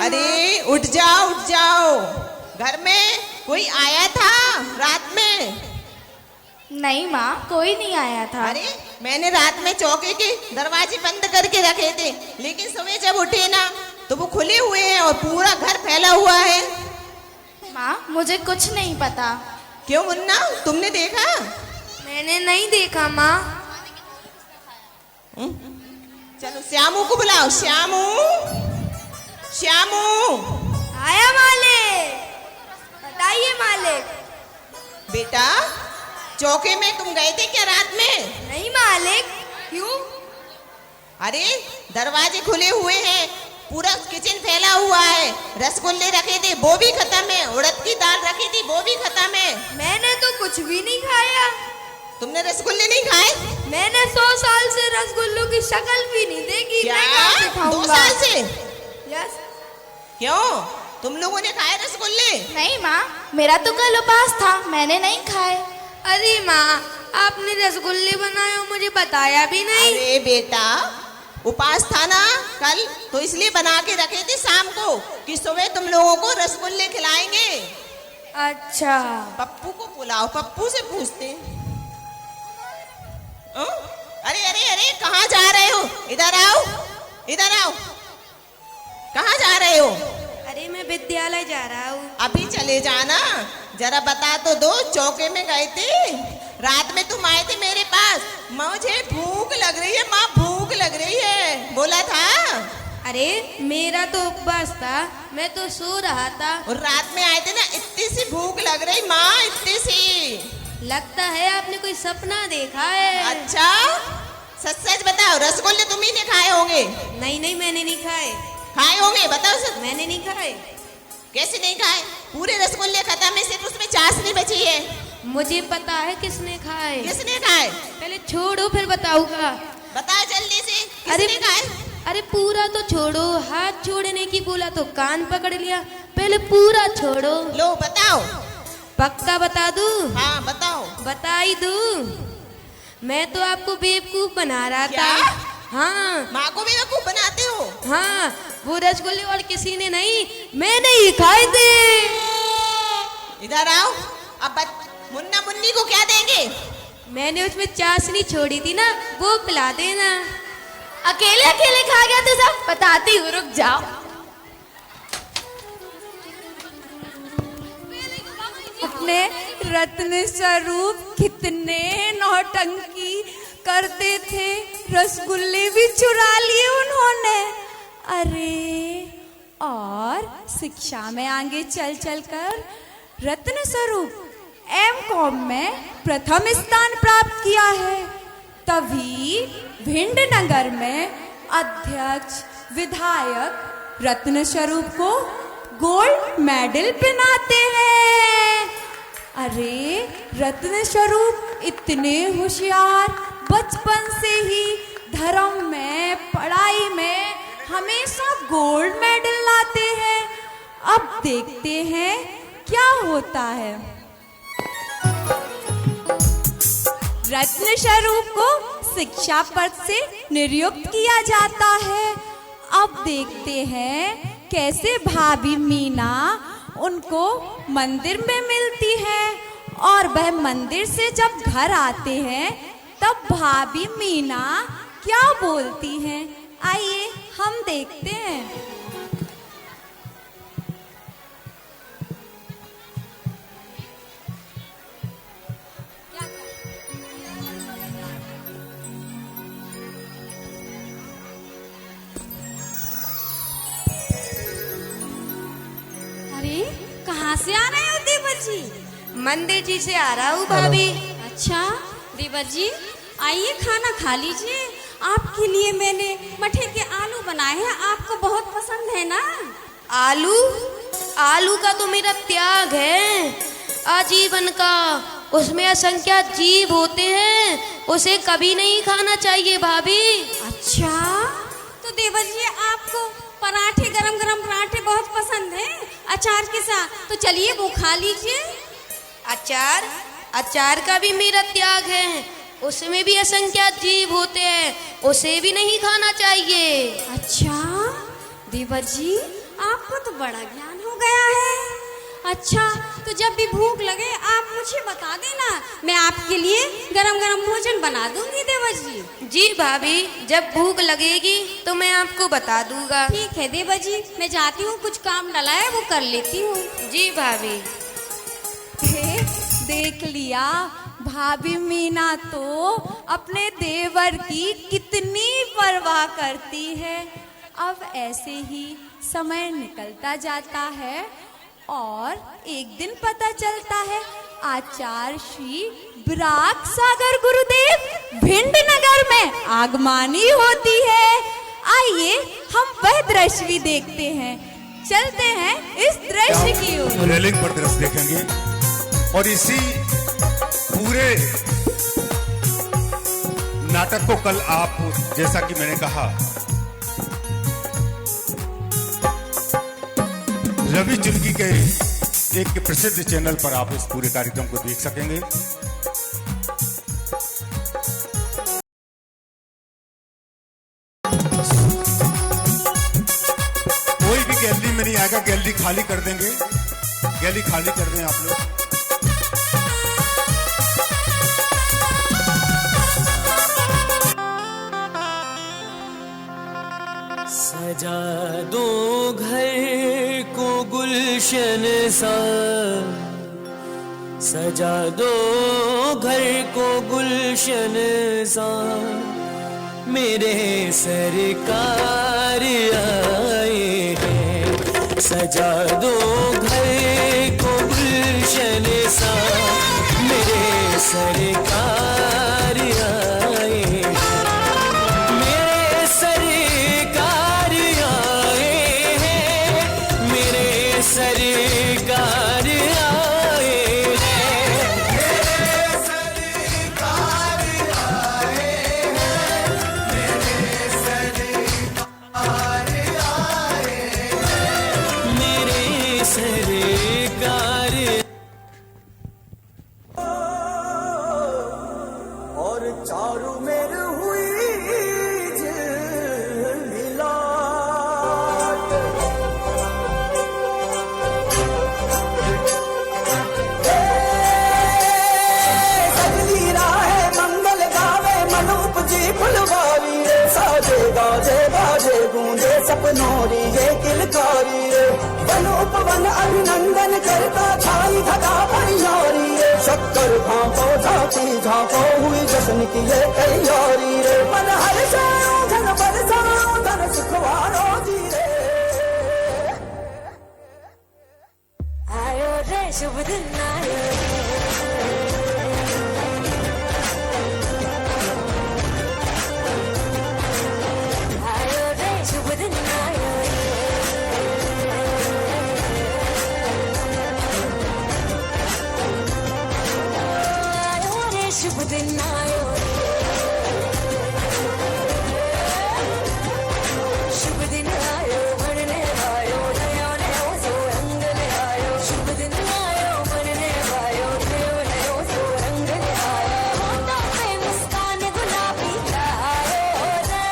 अरे उठ जाओ, उठ जाओ। घर में कोई आया था रात में?
नहीं माँ, कोई नहीं आया था।
अरे मैंने रात में चौके के दरवाजे बंद करके रखे थे, लेकिन सुबह जब उठे ना तो वो खुले हुए हैं और पूरा घर फैला हुआ है।
माँ मुझे कुछ नहीं पता।
क्यों मुन्ना, तुमने देखा?
मैंने नहीं देखा माँ।
चलो श्यामू को बुलाओ। श्यामू, श्यामू।
आया मालिक, बताइए मालिक।
बेटा चौके में तुम गए थे क्या रात में?
नहीं मालिक। क्यों?
अरे दरवाजे खुले हुए हैं, पूरा किचन फैला हुआ है। रसगुल्ले रखे थे वो भी खत्म है, उड़द की दाल रखी थी वो भी खत्म है।
मैंने तो कुछ भी नहीं खाया।
तुमने रसगुल्ले नहीं खाए?
मैंने 100 साल से रसगुल्लों की शक्ल भी नहीं देखी।
क्या?
मैं कहाँ से
2
खाऊंगा?
साल से?
यस।
क्यों, तुम लोगों ने खाए रसगुल्ले?
नहीं माँ, मेरा तो कल उपास था, मैंने नहीं खाए।
अरे माँ, आपने रसगुल्ले बनाए और मुझे बताया भी नहीं।
अरे बेटा उपास था ना कल, तो इसलिए बना के रखे थे शाम को कि सुबह तुम लोगों को रसगुल्ले खिलाएंगे।
अच्छा।
पप्पू को बुलाओ, पप्पू से पूछते। अरे अरे अरे कहाँ जा रहे हो? इधर आओ, इधर आओ। कहाँ जा रहे हो?
अरे मैं विद्यालय जा रहा हूँ।
अभी चले जाना, जरा बता तो दो, चौके में गए थे रात में, तुम आए थे मेरे पास, मुझे भूख लग रही है माँ, भूख लग रही है बोला था।
अरे मेरा तो उपवास था, मैं तो सो रहा था।
और रात में आए थे ना, इतनी सी भूख लग रही माँ, इतनी सी।
लगता है आपने कोई सपना देखा है।
अच्छा सच सच बताओ, रसगुल्ले तुम ही ने खाए होंगे?
नहीं नहीं, मैंने नहीं खाए।
खाए होंगे, बताओ सच।
मैंने नहीं खाए।
कैसे नहीं खाए? पूरे रसगुल्ले खत्म है, सिर्फ उसमें चाशनी बची है।
मुझे पता है किसने खाए।
किसने खाए?
पहले छोड़ो फिर बताऊंगा।
बताओ जल्दी से, किसने खाए?
अरे पूरा तो छोड़ो, हाथ छोड़ने की बोला तो कान पकड़ लिया, पहले पूरा छोड़ो।
लो बताओ।
पक्का बता दूं?
हाँ बताओ।
बता ही दूं? मैं तो आपको बेवकूफ बना रहा था। हाँ।
माँ को बेवकूफ बनाते हो?
हाँ, वो रसगुल्ले और किसी ने नहीं, मैंने ही खाए थे।
इधर आओ। अब मुन्ना मुन्नी को क्या देंगे?
मैंने उसमें चाशनी छोड़ी थी ना, वो पिला देना।
अकेले अकेले खा गया तो सब बताती हूँ, रुक जाओ।
अपने रत्न स्वरूप कितने नौटंकी करते थे, रसगुल्ले भी चुरा लिए उन्होंने। अरे और शिक्षा में आगे चल चलकर रत्न स्वरूप M.Com में प्रथम स्थान प्राप्त किया है। तभी भिंड नगर में अध्यक्ष विधायक रत्न स्वरूप को गोल्ड मेडल पहनाते हैं। अरे रत्न स्वरूप इतने होशियार, बचपन से ही धर्म में, पढ़ाई में हमेशा गोल्ड मेडल लाते हैं। अब देखते हैं क्या होता है। रत्न स्वरूप को शिक्षा पद से नियुक्त किया जाता है। अब देखते हैं कैसे भाभी मीना उनको मंदिर में मिलती है, और वह मंदिर से जब घर आते हैं तब भाभी मीना क्या बोलती हैं, आइए हम देखते हैं।
अरे कहाँ से आ रहे हो देवर जी?
मंदिर जी से आ रहा हूँ भाभी।
अच्छा देवर जी, आइए खाना खा लीजिए। आपके लिए मैंने मठे के आलू बनाए हैं, आपको बहुत पसंद है ना?
आलू? आलू का तो मेरा त्याग है आजीवन का, उसमें असंख्य जीव होते हैं, उसे कभी नहीं खाना चाहिए भाभी।
अच्छा तो देवर जी आपको पराठे, गरम गरम पराठे बहुत पसंद हैं अचार के साथ, तो चलिए वो खा लीजिए।
अचार? अचार का भी मेरा त्याग है, उसमें भी असंख्य जीव होते हैं, उसे भी नहीं खाना चाहिए।
अच्छा देवर जी आपको तो बड़ा ज्ञान हो गया है। अच्छा, तो जब भी भूख लगे आप मुझे बता देना, मैं आपके लिए गरम गरम भोजन बना दूंगी देवर जी।
जी भाभी, जब भूख लगेगी तो मैं आपको बता दूंगा।
ठीक है देवर जी, मैं जाती हूँ, कुछ काम डला है वो कर लेती हूँ।
जी भाभी।
देख लिया, भाभी मीना तो अपने देवर की कितनी परवाह करती है। अब ऐसे ही समय निकलता जाता है और एक दिन पता चलता है आचार्य श्री विराग सागर गुरुदेव भिंड नगर में आगमनी होती है। आइए हम वह दृश्य भी देखते हैं। चलते हैं इस दृश्य की ओर।
रेलिंग पर दृश्य देखेंगे और इसी पूरे नाटक को कल आप, जैसा कि मैंने कहा, रवि चुनकी के एक प्रसिद्ध चैनल पर आप इस पूरे कार्यक्रम को देख सकेंगे। कोई भी गैलरी में नहीं आएगा, गैलरी खाली कर देंगे, गैलरी खाली कर दें आप लोग।
सजा दो घर को गुलशन सा, सजा दो घर को गुलशन सा, मेरे सरकार आए हैं। सजा दो घर को गुलशन सा, मेरे सरकार आए हैं। मेरे सरकार आए हैं, मेरे सरकार आए हैं, मेरे सरकार आए हैं, मेरे सरकार आए हैं, मेरे सरकार। और चारू मेर हुई झिलमिला, सजली राहे मंगल गावे मनूप जी फुलवारी रे, साजे गाजे बाजे गूंजे सपनों री ये किलकारी रे, बनूप वन अभिनंदन करता छाई घटा परियारी रे, शक्कर भांपो झांकी झांको हुई जश्न की ये तैयारी रे, मन हर जाओ धन बरसाओ धन सुखवारो जी रे।
आयो रे शुभ दिन आयो आयो रे शुभ दिन आयो आयो रे शुभ दिन आयो शुभ दिन आयो बढ़ने आयो नया नया सो रंग ले आयो शुभ दिन आयो बढ़ने आयो नया नया सो रंग ले आयो होठों पे मुस्कान गुलाबी लायो रे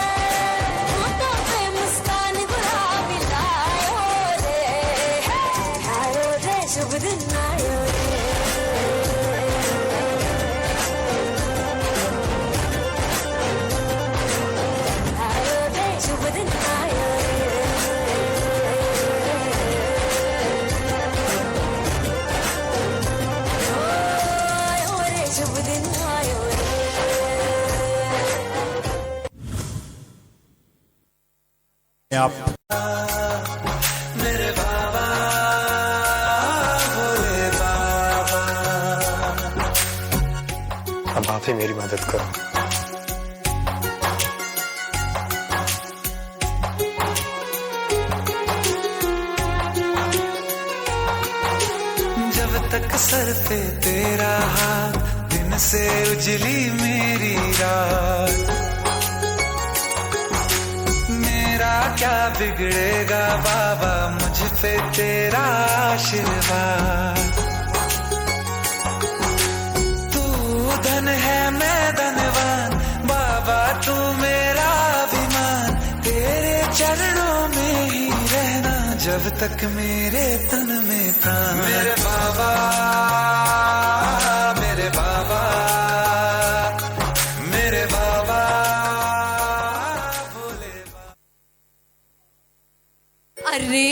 होठों पे मुस्कान गुलाबी लायो रे शुभ दिन आयो आयो रे शुभ दिन आयो आयो रे शुभ दिन आयो
आप
मेरे बाबा भोले बाबा,
अब आप ही मेरी मदद करो।
जब तक सर पे तेरा हाथ, दिन से उजली मेरी रात, मेरा क्या बिगड़ेगा बाबा मुझ पे तेरा आशीर्वाद। तू धन है मैं धनवान, बाबा तू मेरा अभिमान, तेरे चरणों में ही रहना जब
तक मेरे तन में प्राण। मेरे बाबा, मेरे बाबा, मेरे बाबा भोले बाबा।
अरे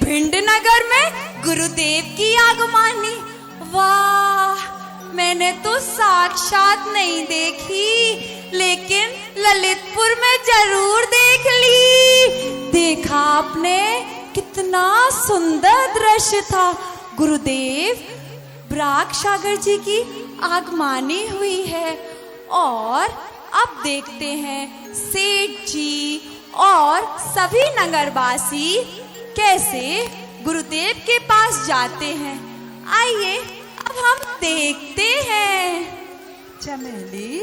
भिंड नगर में गुरुदेव की आगमनी, वाह! मैंने तो साक्षात नहीं देखी, लेकिन ललितपुर में जरूर देख ली। देखा आपने, कितना सुंदर दृश्य था। गुरुदेव ब्राक सागर जी की आगमनी हुई है। और अब देखते हैं सेठ जी और सभी नगरवासी कैसे गुरुदेव के पास जाते हैं। आइए अब हम देखते हैं।
चमेली,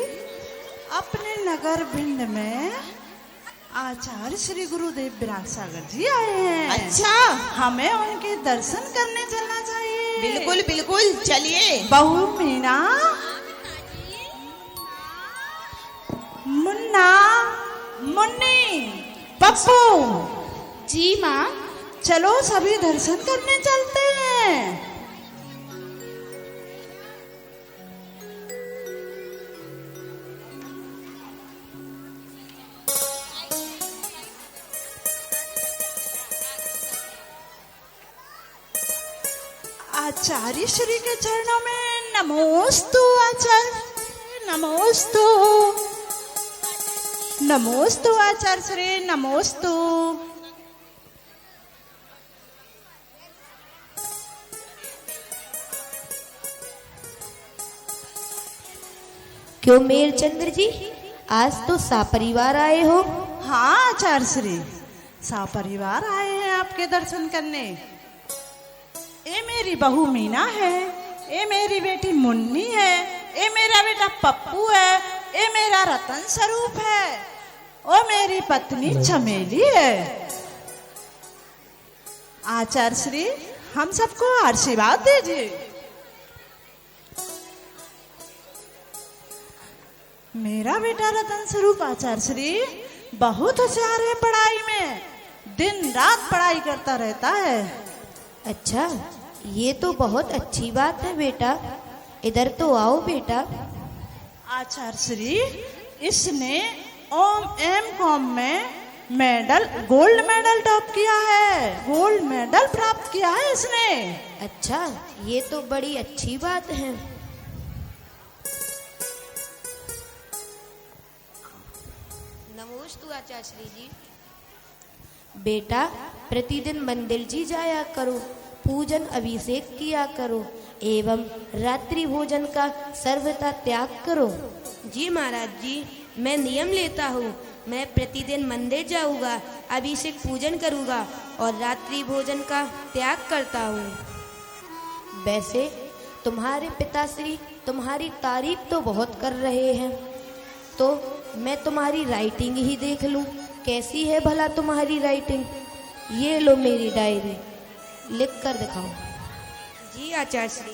अपने नगर भिंड में आचार्य श्री गुरुदेव ब्राक सागर जी आए हैं।
अच्छा,
हमें उनके दर्शन करने चलना चाहिए।
बिल्कुल बिल्कुल, चलिए।
बहू मीना, मुन्ना, मुन्नी, पप्पू।
जी माँ।
चलो सभी दर्शन करने चलते हैं। आचार्य श्री के चरणों में नमोस्तु आचार्य, नमोस्तु, नमोस्तु आचार्य श्री, नमोस्तु।
क्यों मेरचंद्र जी, आज तो सापरिवार आए हो?
हाँ आचार्य श्री, सापरिवार आए हैं आपके दर्शन करने। ये मेरी बहू मीना है, ये मेरी बेटी मुन्नी है, ये मेरा बेटा पप्पू है, ये मेरा रतन स्वरूप है, और मेरी पत्नी चमेली है। आचार्य श्री, हम सबको आशीर्वाद दीजिए। मेरा बेटा रतन स्वरूप आचार्य श्री बहुत होशियार है पढ़ाई में, दिन रात पढ़ाई करता रहता है।
अच्छा, ये तो बहुत अच्छी बात है बेटा। इधर तो आओ बेटा।
आचार्य श्री, इसने ओम एम कॉम में मेडल, गोल्ड मेडल टॉप किया है, गोल्ड मेडल प्राप्त किया है इसने।
अच्छा, ये तो बड़ी अच्छी बात है। नमोस्तु आचार्य श्री जी। बेटा, प्रतिदिन मंदिर जी जाया करो, पूजन अभिषेक किया करो एवं रात्रि भोजन का सर्वथा त्याग करो।
जी महाराज जी, मैं नियम लेता हूँ। मैं प्रतिदिन मंदिर जाऊँगा, अभिषेक पूजन करूँगा और रात्रि भोजन का त्याग करता हूँ।
वैसे तुम्हारे पिताश्री तुम्हारी तारीफ तो बहुत कर रहे हैं, तो मैं तुम्हारी राइटिंग ही देख लूं। कैसी है भला तुम्हारी राइटिंग? ये लो मेरी डायरी, लिख कर दिखाओ।
जी आचार्य श्री।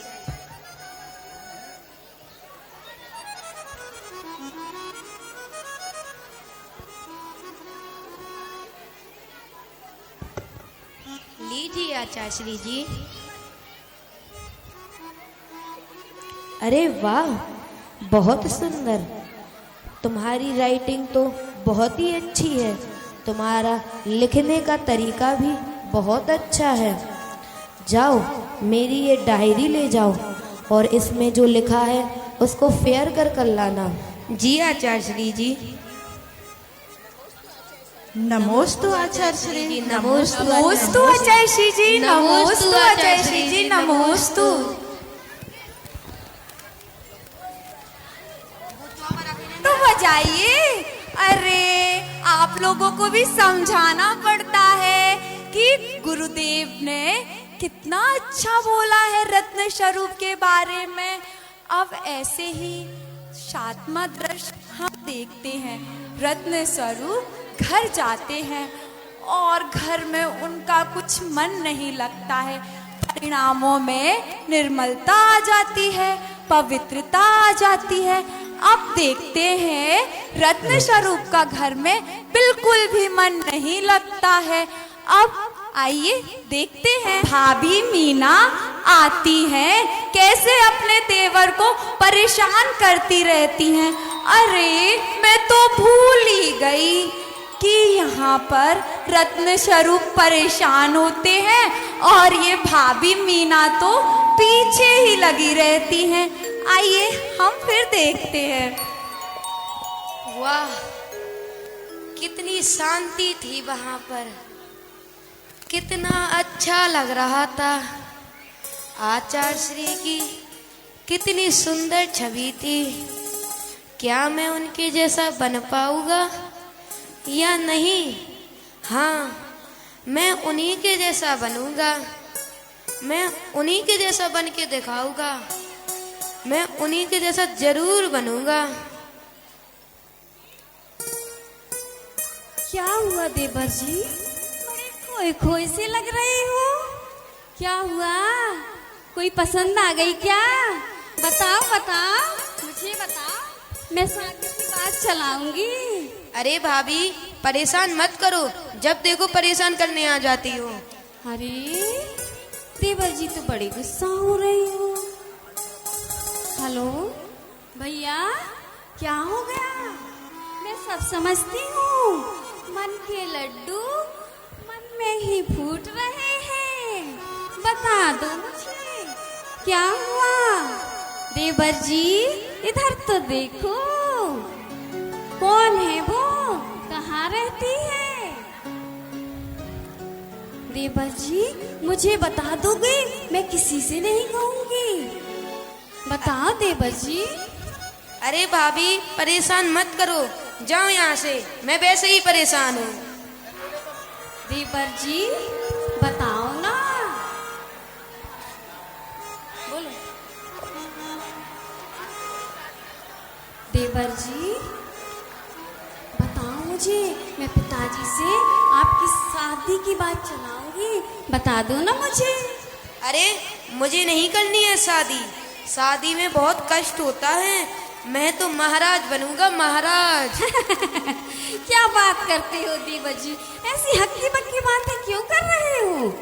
लीजिए आचार्य श्री जी।
अरे वाह, बहुत सुंदर। तुम्हारी राइटिंग तो बहुत ही अच्छी है, तुम्हारा लिखने का तरीका भी बहुत अच्छा है। जाओ, मेरी ये डायरी ले जाओ और इसमें जो लिखा है उसको फेयर कर लाना।
जी आचार्य श्री जी।
नमोस्तु आचार्य श्री जी,
नमोस्तु आचार्य श्री जी, नमोस्तु आचार्य श्री जी, नमोस्तु। तो बजाइए। अरे आप लोगों को भी समझाना पड़ता है कि गुरुदेव ने कितना अच्छा बोला है रत्न स्वरूप के बारे में। अब ऐसे ही सातवां दृश्य हम देखते हैं। रत्न स्वरूप घर जाते हैं और घर में उनका कुछ मन नहीं लगता है। परिणामों में निर्मलता आ जाती है, पवित्रता आ जाती है। अब देखते हैं रत्न स्वरूप का घर में बिल्कुल भी मन नहीं लगता है। अब आइए देखते हैं भाभी मीना आती हैं, कैसे अपने देवर को परेशान करती रहती हैं। अरे मैं तो भूल ही गई कि यहाँ पर रत्न स्वरूप परेशान होते हैं और ये भाभी मीना तो पीछे ही लगी रहती हैं। आइए हम फिर देखते हैं।
वाह, कितनी शांति थी वहां पर, कितना अच्छा लग रहा था। आचार्य श्री की कितनी सुंदर छवि थी। क्या मैं उनके जैसा बन पाऊंगा या नहीं? हाँ, मैं उन्हीं के जैसा बनूंगा। मैं उन्हीं के जैसा बन के दिखाऊंगा। मैं उन्हीं के जैसा जरूर बनूंगा।
क्या हुआ देवर जी, बड़े खोए खोए से लग रहे हो? क्या हुआ, कोई पसंद आ गई क्या? बताओ बताओ, मुझे बताओ, मैं शादी की बात चलाऊंगी।
अरे भाभी, परेशान मत करो, जब देखो परेशान करने आ जाती हो।
अरे देवर जी तो बड़े गुस्सा हो रहे हो। हेलो भैया, क्या हो गया? मैं सब समझती हूँ, मन के लड्डू मन में ही फूट रहे हैं। बता दो मुझे क्या हुआ? देवर जी इधर तो देखो, कौन है वो, कहाँ रहती है? देवर जी मुझे बता दोगे, मैं किसी से नहीं कहूँगी। बताओ देवर जी।
अरे भाभी, परेशान मत करो, जाओ यहाँ से, मैं वैसे ही परेशान हूँ।
देवर जी बताओ ना, बोलो। देवर जी बताओ मुझे, मैं पिताजी से आपकी शादी की बात चलाऊंगी, बता दो ना मुझे।
अरे मुझे नहीं करनी है शादी, शादी में बहुत कष्ट होता है। मैं तो महाराज बनूंगा, महाराज।
क्या बात करते हो देवर जी, ऐसी हक्की बक्की बातें क्यों कर रहे हो?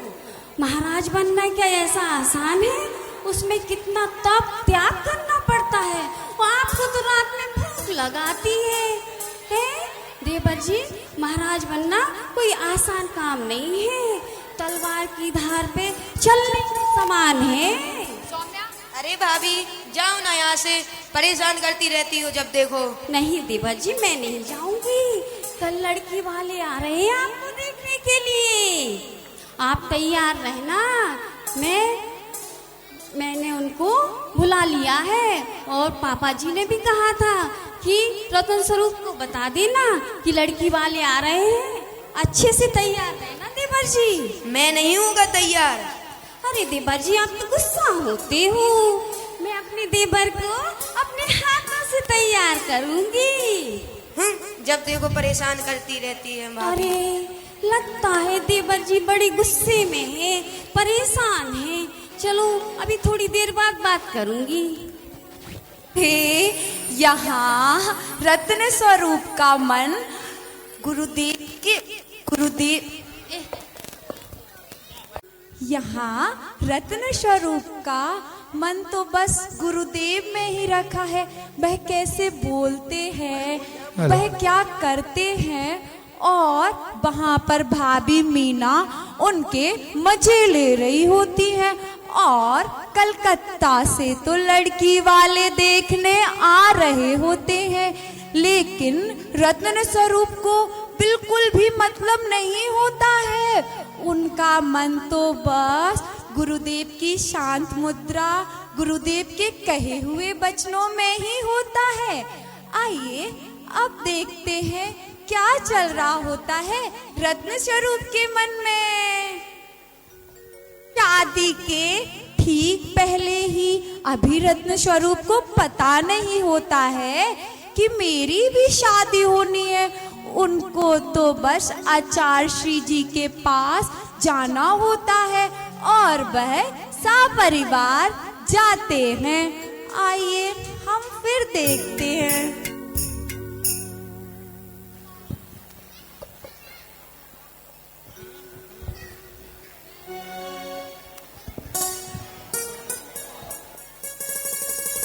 महाराज बनना क्या ऐसा आसान है? उसमें कितना तप त्याग करना पड़ता है। वो आपको तो रात में भूख लगाती है? देवर जी, महाराज बनना कोई आसान काम नहीं है, तलवार की धार पे चलने के समान है।
अरे भाभी, जाओ ना यहाँ से, परेशान करती रहती हो जब देखो।
नहीं देवर जी, मैं नहीं जाऊंगी, कल लड़की वाले आ रहे हैं आपको देखने के लिए। आप तैयार रहना, मैंने उनको बुला लिया है और पापा जी ने भी कहा था कि रतन स्वरूप को बता देना कि लड़की वाले आ रहे हैं। अच्छे से तैयार रहना देवर जी।
मैं नहीं होगा तैयार।
अरे देवर जी, आप तो गुस्सा होते हो। मैं अपने देवर को अपने हाथों से तैयार करूंगी।
जब देखो परेशान करती रहती है भाभी।
अरे लगता है देवर जी बड़े गुस्से में है, परेशान है। चलो अभी थोड़ी देर बाद बात करूंगी।
हे, यहाँ रत्न स्वरूप का मन यहाँ रत्न स्वरूप का मन तो बस गुरुदेव में ही रखा है। वह कैसे बोलते हैं, वह क्या करते हैं, और वहाँ पर भाभी मीना उनके मजे ले रही होती है। और कलकत्ता से तो लड़की वाले देखने आ रहे होते हैं, लेकिन रत्न स्वरूप को बिल्कुल भी मतलब नहीं होता है। उनका मन तो बस गुरुदेव की शांत मुद्रा, गुरुदेव के कहे हुए वचनों में ही होता है। आइए अब देखते हैं क्या चल रहा होता है रत्न स्वरूप के मन में। शादी के ठीक पहले ही अभी रत्न स्वरूप को पता नहीं होता है कि मेरी भी शादी होनी है। उनको तो बस आचार्य श्री जी के पास जाना होता है और वह सपरिवार जाते हैं। आइए हम फिर देखते हैं।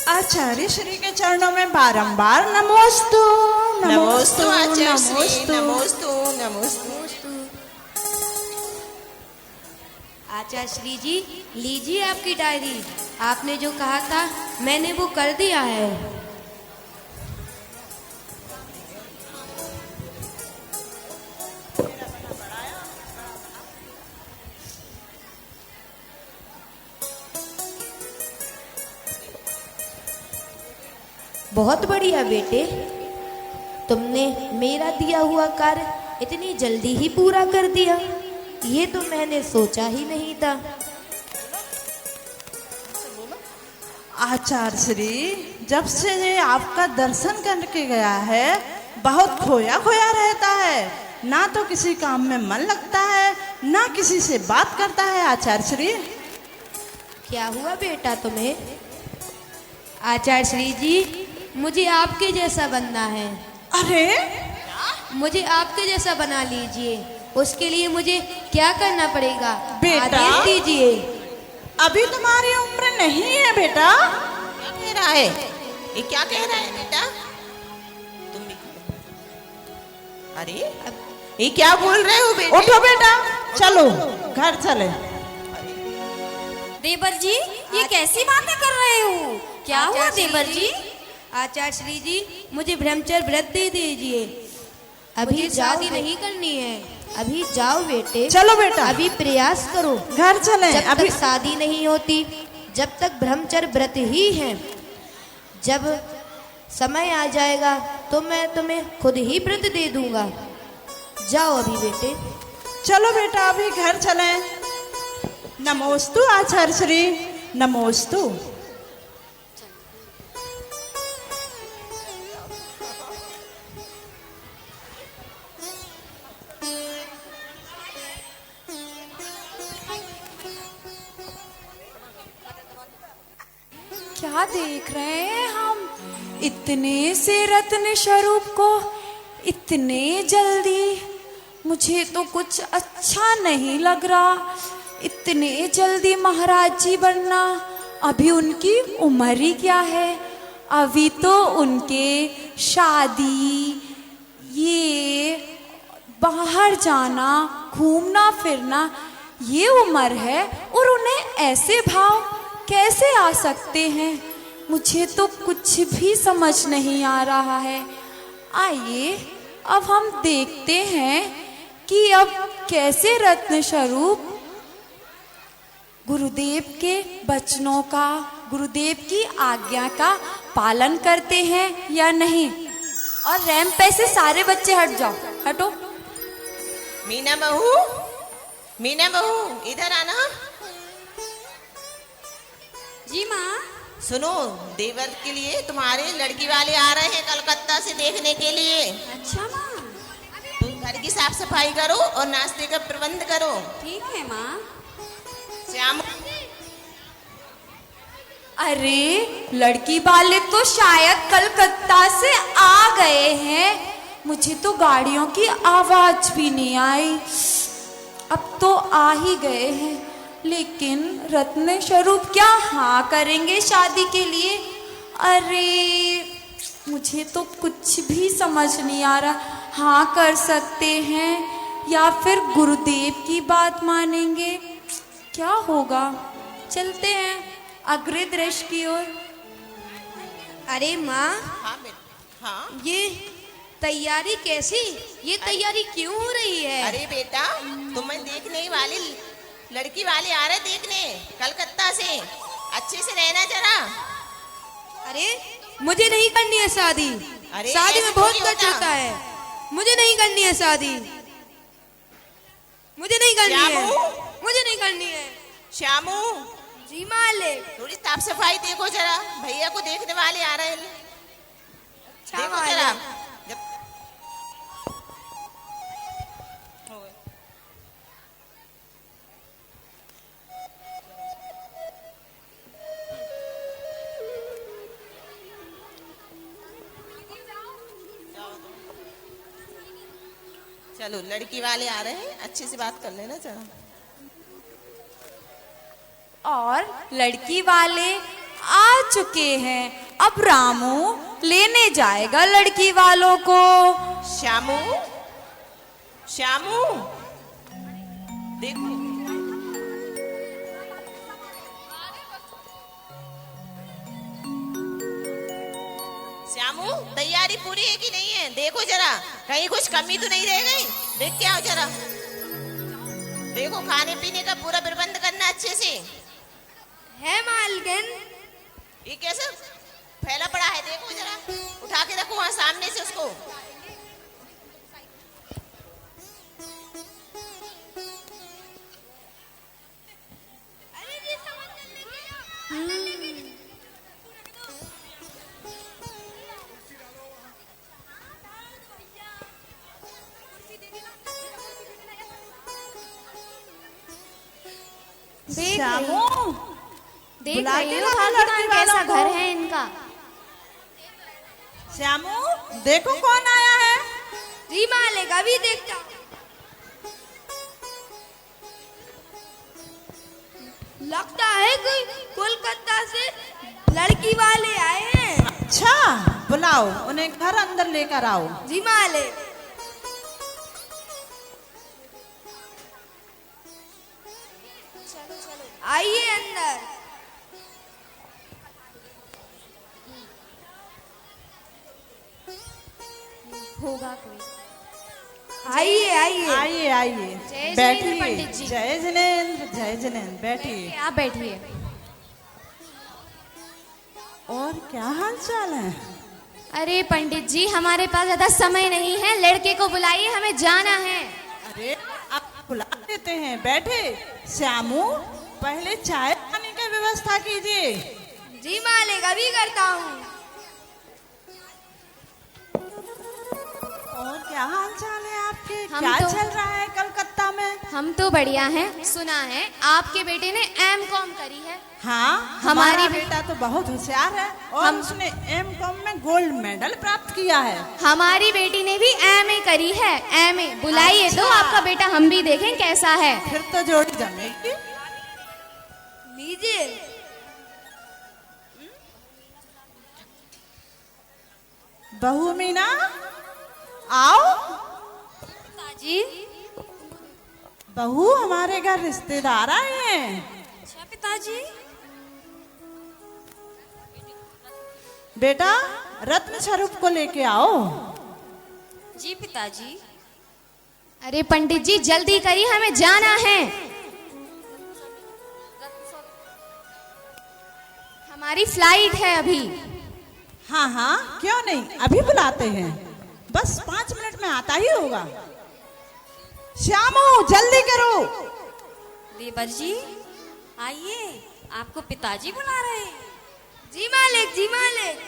आचार्य श्री के चरणों में बारंबार नमोस्तु
नमोस्तु आचार्य श्री,
नमोस्तु।
नमोस्तु नमोस्तु।
आचार्य श्री जी, लीजिए आपकी डायरी। आपने जो कहा था मैंने वो कर दिया है। बहुत बढ़िया बेटे, तुमने मेरा दिया हुआ कार्य इतनी जल्दी ही पूरा कर दिया। ये तो मैंने सोचा ही नहीं था।
आचार्य श्री, जब से ये आपका दर्शन करके गया है बहुत खोया खोया रहता है, ना तो किसी काम में मन लगता है ना किसी से बात करता है। आचार्य श्री,
क्या हुआ बेटा तुम्हें? आचार्य श्री जी, मुझे आपके जैसा बनना है।
अरे,
मुझे आपके जैसा बना लीजिए। उसके लिए मुझे क्या करना पड़ेगा?
बेटा,
आदेश दीजिए।
अभी तुम्हारी उम्र नहीं है बेटा।
क्या कह रहा है ये? क्या कह रहा है बेटा? तुम भी अरे ये क्या बोल रहे हो बेटा?
उठो बेटा, चलो घर चले।
देवर जी, ये कैसी बातें कर रहे हो? क्या हुआ देवर जी?
आचार्य श्री जी, मुझे ब्रह्मचर्य व्रत दे दीजिए। अभी शादी नहीं करनी है। अभी जाओ बेटे।
चलो बेटा,
अभी प्रयास करो।
घर चले।
जब
अभी
तक शादी नहीं होती, जब तक ब्रह्मचर्य व्रत ही है। जब समय आ जाएगा तो मैं तुम्हें खुद ही व्रत दे दूंगा। जाओ अभी बेटे।
चलो बेटा, अभी घर चले। नमोस्तु आचार्य श्री, नमोस्तु।
क्या देख रहे हैं हम? इतने से रत्न स्वरूप को इतने जल्दी? मुझे तो कुछ अच्छा नहीं लग रहा। इतने जल्दी महाराज जी बनना, अभी उनकी उम्र ही क्या है? अभी तो उनके शादी, ये बाहर जाना, घूमना फिरना, ये उम्र है और उन्हें ऐसे भाव कैसे आ सकते हैं? मुझे तो कुछ भी समझ नहीं आ रहा है। आइए अब हम देखते हैं कि अब कैसे रत्न स्वरूप गुरुदेव के वचनों का, गुरुदेव की आज्ञा का पालन करते हैं या नहीं। और रैंप पे से सारे बच्चे हट जाओ, हटो।
मीना बहू, मीना बहू, इधर आना।
जी माँ।
सुनो, देवर के लिए तुम्हारे लड़की वाले आ रहे हैं कलकत्ता से देखने के लिए।
अच्छा माँ।
तुम घर की साफ सफाई करो और नाश्ते का प्रबंध करो।
ठीक है माँ।
श्याम,
अरे लड़की वाले तो शायद कलकत्ता से आ गए हैं। मुझे तो गाड़ियों की आवाज भी नहीं आई। अब तो आ ही गए हैं, लेकिन रत्न स्वरूप क्या हाँ करेंगे शादी के लिए? अरे मुझे तो कुछ भी समझ नहीं आ रहा। हाँ कर सकते हैं या फिर गुरुदेव की बात मानेंगे? क्या होगा? चलते हैं अग्र दृश्य की ओर।
अरे माँ,
हाँ बेटा, हाँ।
ये तैयारी कैसी? ये तैयारी क्यों हो रही है?
अरे बेटा, तुम्हें देखने वाली लड़की वाले आ रहे देखने कलकत्ता से। अच्छे से रहना जरा।
अरे मुझे नहीं करनी है शादी।
अरे
शादी में
ऐसे
बहुत
थोड़ी
खर्च
होता।
होता है। मुझे नहीं करनी है शादी। मुझे नहीं करनी है।
श्यामू,
मुझे नहीं करनी है।
श्यामू,
जी मालिक।
थोड़ी साफ सफाई देखो जरा, भैया को देखने वाले आ रहे हैं। देखो
मालिक।
जरा। चलो, लड़की वाले आ रहे हैं, अच्छे से बात कर लेना जरा।
और लड़की वाले आ चुके हैं। अब रामू लेने जाएगा लड़की वालों को।
श्यामू, श्यामू, देखो श्यामू, तैयारी पूरी है कि नहीं है? देखो जरा, कहीं कुछ कमी तो नहीं रह गई? देख के आओ जरा। देखो खाने पीने का पूरा प्रबंध करना अच्छे से
है मालकिन।
ये कैसे फैला पड़ा है? देखो जरा, उठा के रखो वहां सामने से उसको।
श्यामू,
देख
बुला
रही
के
हूँ
लाओ
खाकी
लड़की
खान कैसा
वालों को।
घर है इनका।
श्यामू, देखो कौन आया है।
जी मालिक, अभी देखता हूँ। लगता है कोई कोलकाता से लड़की वाले आए हैं।
अच्छा, बुलाओ उन्हें घर अंदर लेकर आओ।
जी मालिक। आइए अंदर।
होगा कोई।
आइए आइए
आइए आइए,
जय जिनेंद्र
बैठिए।
पंडित जी।
जय जिनेंद्र, जय जिनेंद्र, बैठिए।
आप बैठिए।
और क्या हाल चाल है?
अरे पंडित जी, हमारे पास ज्यादा समय नहीं है, लड़के को बुलाइए, हमें जाना है।
अरे आप बुला देते हैं, बैठे। श्यामू, पहले चाय पानी की व्यवस्था कीजिए।
जी मालिक, अभी करता हूँ।
और क्या हाल चाल है आपके?
हम
क्या
तो-
चल रहा है कलकत्ता में?
हम तो बढ़िया हैं। सुना है आपके बेटे ने M.Com करी है।
हाँ,
हमारी
हमारा बेटा तो बहुत होशियार है और उसने M.Com में गोल्ड मेडल प्राप्त किया है।
हमारी बेटी ने भी MA करी है। MA बुलाइए
अच्छा।
तो आपका बेटा, हम भी देखें कैसा है।
फिर तो जोड़ी जमेगी।
लीजिए।
बहू मीना, आओ।
जी
बहू, हमारे घर रिश्तेदार आए हैं।
अच्छा पिताजी।
बेटा, रत्न स्वरूप को लेके आओ।
जी पिताजी। अरे पंडित जी, जल्दी करिए, हमें जाना है। हमारी फ्लाइट है अभी।
हाँ हाँ, क्यों नहीं, अभी बुलाते हैं। बस 5 मिनट में आता ही होगा। श्यामू, जल्दी करो।
देवर जी आइए, आपको पिताजी बुला रहे हैं।
जी मालिक, जी मालिक।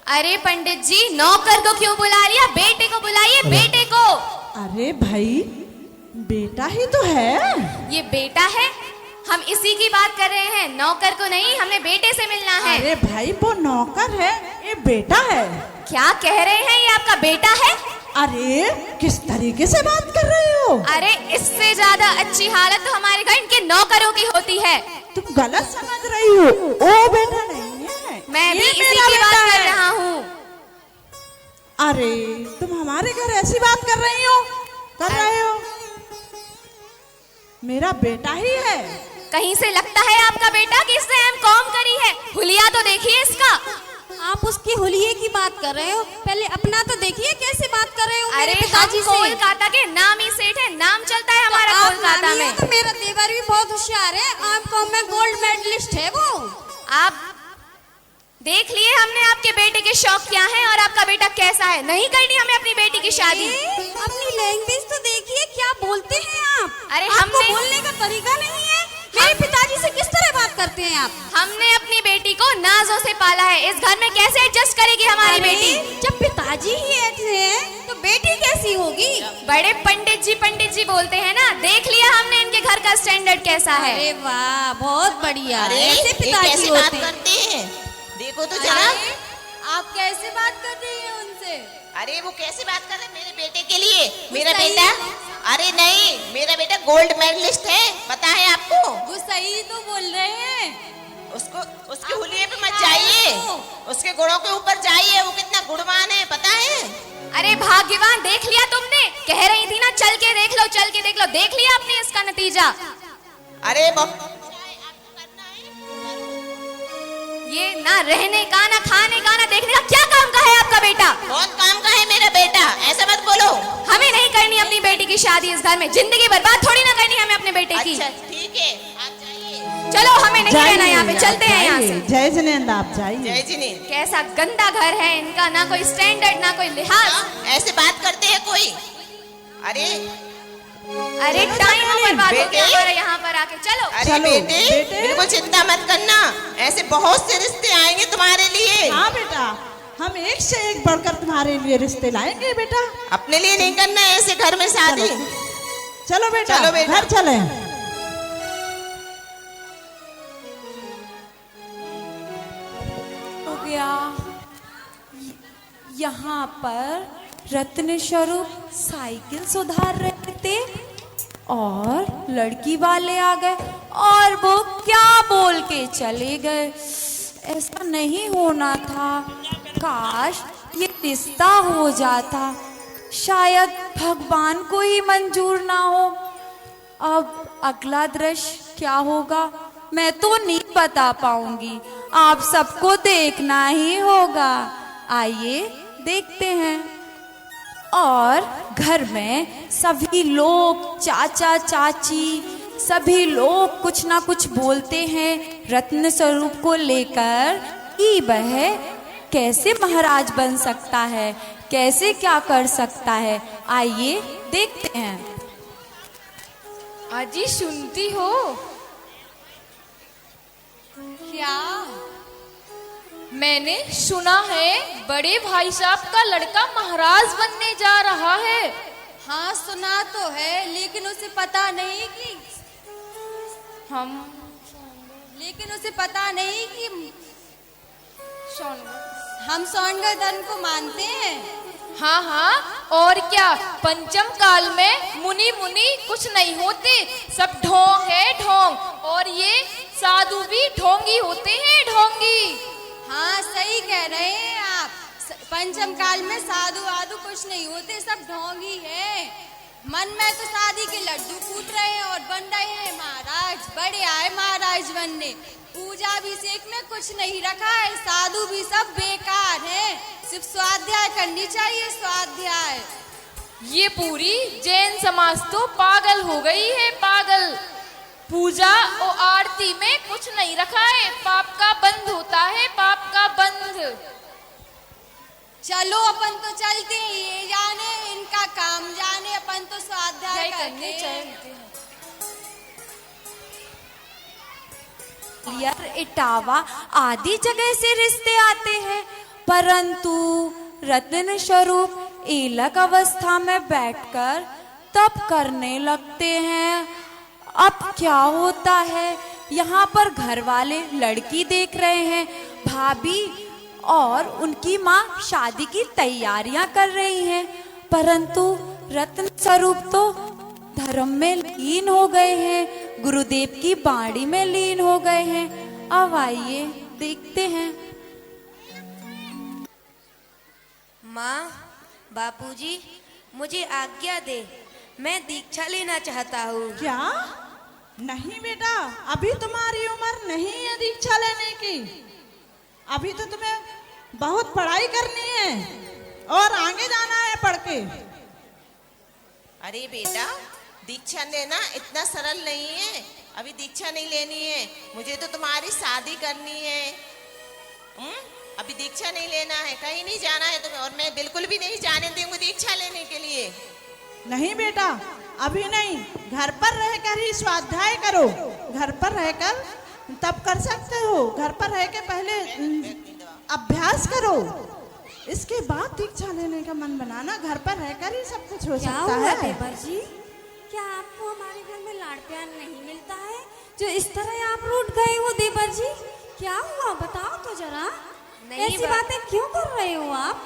अरे पंडित जी, नौकर को क्यों बुला रही है? बेटे को बुलाइए, बेटे को।
अरे भाई, बेटा ही तो है।
ये बेटा है, हम इसी की बात कर रहे हैं, नौकर को नहीं, हमें बेटे से मिलना है।
अरे भाई, वो नौकर है, ये बेटा है।
क्या कह रहे हैं? ये आपका बेटा है?
अरे किस तरीके से बात कर रहे हो?
अरे इससे ज्यादा अच्छी हालत तो हमारे घर इनके नौकरों की होती है।
तुम गलत समझ रही हो, वो बेटा नहीं है।
मैं भी
ये
इसी
मेरा
की बात
बेटा
कर
है।
रहा हूँ।
अरे तुम हमारे घर ऐसी बात कर रही हो, कर रहे हो। मेरा बेटा ही है।
कहीं से लगता है आपका बेटा कि इसने M.Com करी है। हुलिया तो देखिए इसका।
आप उसकी हुलिये की बात कर रहे हो, पहले अपना तो देखिए कैसे बात कर रहे हो।
अरे
मेरे पिताजी
हम
से।
कोलकाता के नामी सेठ है, नाम चलता है हमारा
तो आप
कोलकाता
मानिए
में।
तो मेरा देवर भी बहुत होशियार है, M.Com में गोल्ड मेडलिस्ट है वो।
आप देख लिए हमने आपके बेटे के शौक क्या है और आपका बेटा कैसा है। नहीं करनी हमें अपनी बेटी की शादी।
अपनी लैंग्वेज तो देखिए, क्या बोलते हैं आप।
अरे
आपको
हमने
बोलने का तरीका नहीं है। मेरे पिताजी से किस तरह बात करते हैं आप?
हमने अपनी बेटी को नाजों से पाला है। इस घर में कैसे एडजस्ट करेगी हमारी
अरे,
बेटी?
जब पिताजी ही ऐसे हैं तो बेटी कैसी होगी?
बड़े पंडित जी बोलते हैं ना। देख लिया हमने इनके घर का स्टैंडर्ड कैसा है।
अरे वाह, बहुत बढ़िया।
अरे
ऐसे
ये
पिताजी
कैसी बात
होते हैं।
करते हैं? देखो तो जरा।
आप कैसे बात कर रही हैं उनसे?
अरे वो कैसी बात कर रहे हैं मेरे बेटे के लिए? मेरा बेटा अरे नहीं, मेरा बेटा गोल्ड मेडलिस्ट है, पता है आपको?
वो सही तो बोल रहे हैं।
उसके हुलिये पे मत जाइए, उसके गुणों के ऊपर जाइए, वो कितना गुणवान है, पता है?
अरे भाग्यवान, देख लिया तुमने? कह रही थी ना चल के देख लो, चल के देख लो। देख लिया आपने इसका नतीजा?
अरे
ये ना रहने का, ना खाने का, ना देखने का, क्या काम का है आपका बेटा?
बहुत काम का है मेरा बेटा, ऐसा मत बोलो।
हमें नहीं करनी अपनी बेटी की शादी इस घर में, जिंदगी बर्बाद थोड़ी ना करनी हमें अपने बेटे की।
अच्छा ठीक है, आप जाइए।
चलो, हमें नहीं रहना यहाँ पे, चलते हैं यहाँ से।
जय जिनेंद्र, आप जाइए।
जय जिनेंद्र।
कैसा गंदा घर है इनका, ना कोई स्टैंडर्ड, ना कोई लिहाज।
ऐसे बात करते हैं कोई? अरे
टाइम बर्बाद हो गया हमारा यहाँ पर आके। चलो
अरे बेटे, बिल्कुल चिंता मत करना, ऐसे बहुत से रिश्ते आएंगे तुम्हारे लिए।
हाँ बेटा, हम एक से एक बढ़कर तुम्हारे लिए रिश्ते लाएंगे बेटा।
अपने लिए नहीं करना है ऐसे घर में शादी।
चलो बेटा,
चलो बेटा,
घर चले।
हो गया। यहाँ पर रत्न स्वरूप साइकिल सुधार रहे थे और लड़की वाले आ गए और वो क्या बोल के चले गए। ऐसा नहीं होना था, काश ये रिश्ता हो जाता, शायद भगवान को ही मंजूर ना हो। अब अगला दृश्य क्या होगा मैं तो नहीं बता पाऊंगी, आप सबको देखना ही होगा। आइए देखते हैं। और घर में सभी लोग, चाचा चाची, सभी लोग कुछ ना कुछ बोलते हैं रत्न स्वरूप को लेकर कि वह कैसे महाराज बन सकता है, कैसे क्या कर सकता है। आइए देखते हैं।
अजी सुनती हो
क्या?
मैंने सुना है बड़े भाई साहब का लड़का महाराज बनने जा रहा है।
हाँ सुना तो है, लेकिन उसे पता नहीं कि हम सोनगर धर्म को मानते हैं।
हाँ हाँ, और क्या, पंचम काल में मुनि कुछ नहीं होते, सब ढोंग है ढोंग। और ये साधु भी ढोंगी होते हैं, ढोंगी।
हाँ सही कह रहे हैं आप, पंचम काल में साधु आदु कुछ नहीं होते, सब ढोंगी है। मन में तो शादी के लड्डू फूट रहे हैं और बन रहे हैं महाराज, बड़े आए महाराज बनने। पूजा अभिषेक में कुछ नहीं रखा है, साधु भी सब बेकार हैं, सिर्फ स्वाध्याय करनी चाहिए, स्वाध्याय।
ये पूरी जैन समाज तो पागल हो गई है, पागल। पूजा और आरती में कुछ नहीं रखा है, पाप का बंध होता है, पाप का बंध।
चलो अपन तो चलते हैं, ये जाने इनका काम जाने, अपन तो स्वाध्याय करने चलते हैं।
इटावा आदि जगह से रिश्ते आते हैं, परंतु रत्न स्वरूप एलक अवस्था में बैठकर तप करने लगते हैं। अब क्या होता है, यहाँ पर घर वाले लड़की देख रहे हैं, भाभी और उनकी माँ शादी की तैयारियां कर रही हैं, परंतु रत्न स्वरूप तो धर्म में लीन हो गए हैं, गुरुदेव की बाणी में लीन हो गए हैं। अब आइए देखते हैं।
माँ, बापूजी, मुझे आज्ञा दे, मैं दीक्षा लेना चाहता हूँ।
क्या? नहीं बेटा, अभी तुम्हारी उम्र नहीं है दीक्षा लेने की, अभी तो तुम्हें बहुत पढ़ाई करनी है और आगे जाना है पढ़ के।
अरे बेटा, दीक्षा लेना इतना सरल नहीं है, अभी दीक्षा नहीं लेनी है, मुझे तो तुम्हारी शादी करनी है। अभी दीक्षा नहीं लेना है, कहीं नहीं जाना है तुम्हें, और मैं बिल्कुल भी नहीं जाने दूंगी दीक्षा लेने के लिए।
नहीं बेटा, अभी नहीं, घर पर रहकर ही स्वाध्याय करो, घर पर रहकर तब कर सकते हो, घर पर रह के पहले अभ्यास करो, इसके बाद दीक्षा लेने का मन बनाना। घर पर रहकर ही सब कुछ हो सकता है।
देवर जी, क्या आपको हमारे घर में लाड़ प्यार नहीं मिलता है, जो इस तरह आप रूठ गए हो? देवर जी क्या हुआ, बताओ तो जरा।
नहीं
ऐसी बातें क्यों कर रहे हो आप?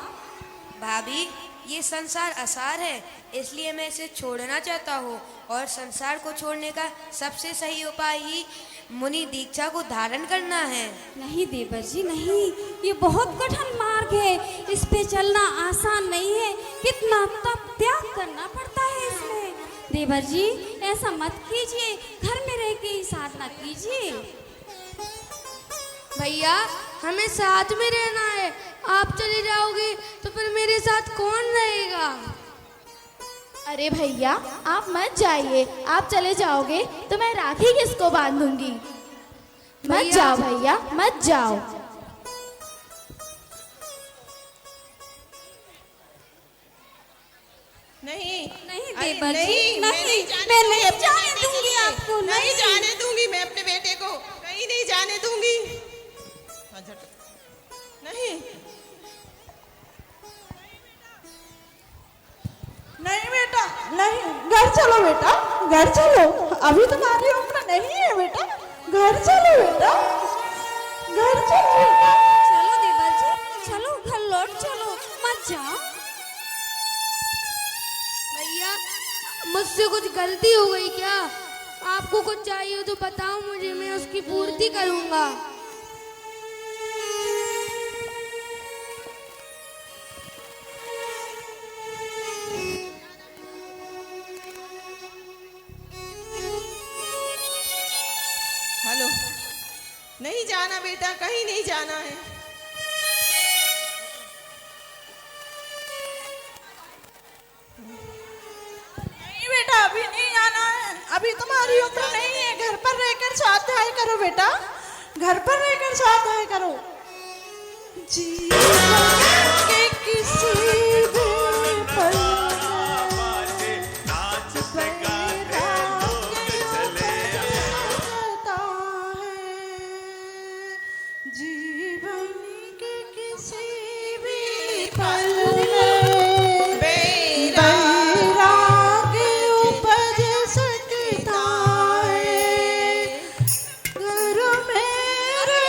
भाभी, ये संसार असार है, इसलिए मैं इसे छोड़ना चाहता हूँ। और संसार को छोड़ने का सबसे सही उपाय ही मुनि दीक्षा को धारण करना है।
नहीं देवर जी नहीं, ये बहुत कठिन मार्ग है, इस पे चलना आसान नहीं है, कितना तप त्याग करना पड़ता है इसमें। देवर जी ऐसा मत कीजिए, घर में रह के ही साधना कीजिए।
भैया हमें साथ में रहना है, आप चले जाओगे तो फिर मेरे साथ कौन रहेगा?
अरे भैया आप मत जाइए, आप चले जाओगे तो मैं राखी किसको बांधूंगी? मत जाओ भैया, मत जाओ।
नहीं
नहीं
अरे
देवर जी
नहीं,
नहीं,
मैं
मैं नहीं जाने दूंगी आपको,
नहीं जाने दूंगी मैं अपने बेटे को, कहीं नहीं जाने दूंगी। नहीं
नहीं बेटा नहीं, घर चलो बेटा, घर चलो, अभी तुम्हारी उम्र नहीं है बेटा, घर चलो बेटा, घर चलो बेटा।
चलो देवर जी चलो, घर लौट चलो, मत जाओ।
भैया मुझसे कुछ गलती हो गई क्या? आपको कुछ चाहिए तो बताओ मुझे, मैं उसकी पूर्ति करूंगा।
हेलो, नहीं जाना बेटा, कहीं नहीं जाना है।
नहीं बेटा अभी नहीं जाना है, अभी तुम्हारी उम्र नहीं है, घर पर रहकर स्वाध्याय करो बेटा, घर पर रहकर स्वाध्याय करो। जीवन के किसी भी पल जीवन के किसी भी पल में वैराग्य उपज सकता है। गुरु मेरे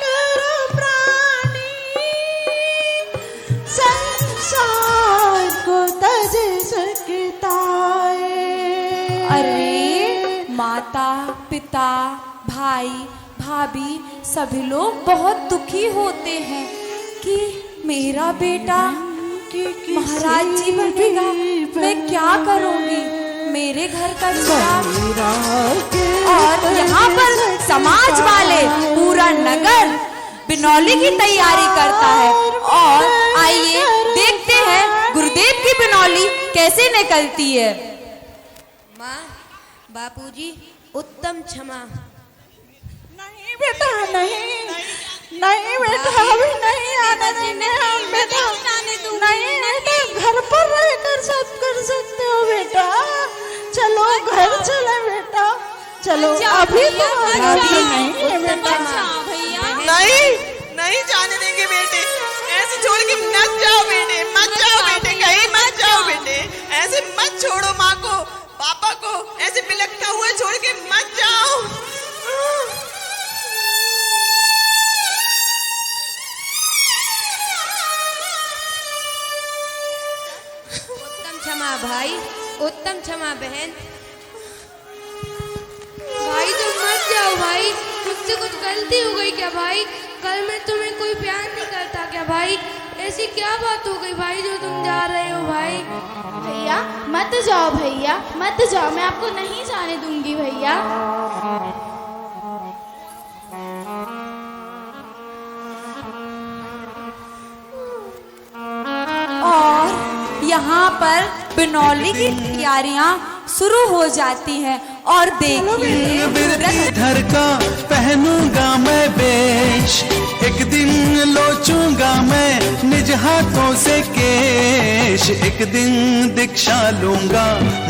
गुरु प्राणी संसार को तज सकता है।
अरे माता पिता भाई भाभी सभी लोग बहुत दुखी होते हैं कि मेरा बेटा महाराज जी बनेगा, मैं क्या करूंगी, मेरे घर का चूल्हा। और यहाँ पर समाज वाले पूरा नगर बिनौली की तैयारी करता है। और आइए देखते हैं गुरुदेव की बिनौली कैसे निकलती है।
माँ बापूजी उत्तम क्षमा।
नहीं बेटा नहीं, नहीं बेटा अभी नहीं आने देंगे हम बेटा, नहीं बेटा घर पर रहकर सब कर सकते हो बेटा, चलो घर चले बेटा, चलो अभी तो नहीं बेटा।
नहीं नहीं जाने देंगे बेटे, ऐसे छोड़ के मत जाओ बेटे, मत जाओ बेटे, कहीं मत जाओ बेटे, ऐसे मत छोड़ो माँ को पापा को, ऐसे बिलखता हुआ छोड़ के मत जाओ।
उत्तम क्षमा भाई, उत्तम क्षमा बहन।
भाई तुम मत जाओ भाई, मुझसे कुछ गलती हो गई क्या भाई? कल मैं तुम्हें कोई प्यार नहीं करता क्या भाई? ऐसी क्या बात हो गई भाई जो तुम जा रहे हो भाई?
भैया मत जाओ, भैया मत जाओ, मैं आपको नहीं जाने दूंगी भैया।
और यहाँ पर बिनौली की तैयारियां शुरू हो जाती हैं। और देखिए
धर का पहनूंगा मैं वेश, एक दिन लोचूंगा मैं निज हाथों से केश, एक दिन दीक्षा लूंगा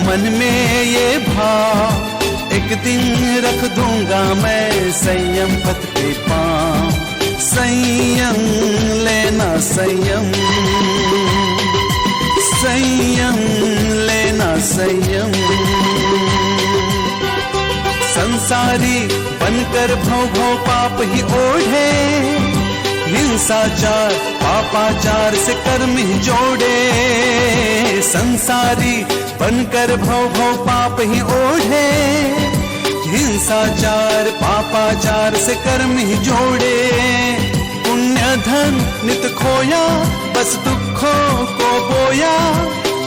मन में ये भाव, एक दिन रख दूंगा मैं संयम पथ के पांव, संयम लेना संयम, संयम लेना संयम। संसारी बनकर भव भव पाप ही ओढ़े, हिंसाचार पापाचार से कर्म ही जोड़े, संसारी बनकर भव भव पाप ही ओढ़े। हिंसाचार पापाचार से कर्म ही जोड़े, पुण्य धन नित खोया, बस दुखों को बोया,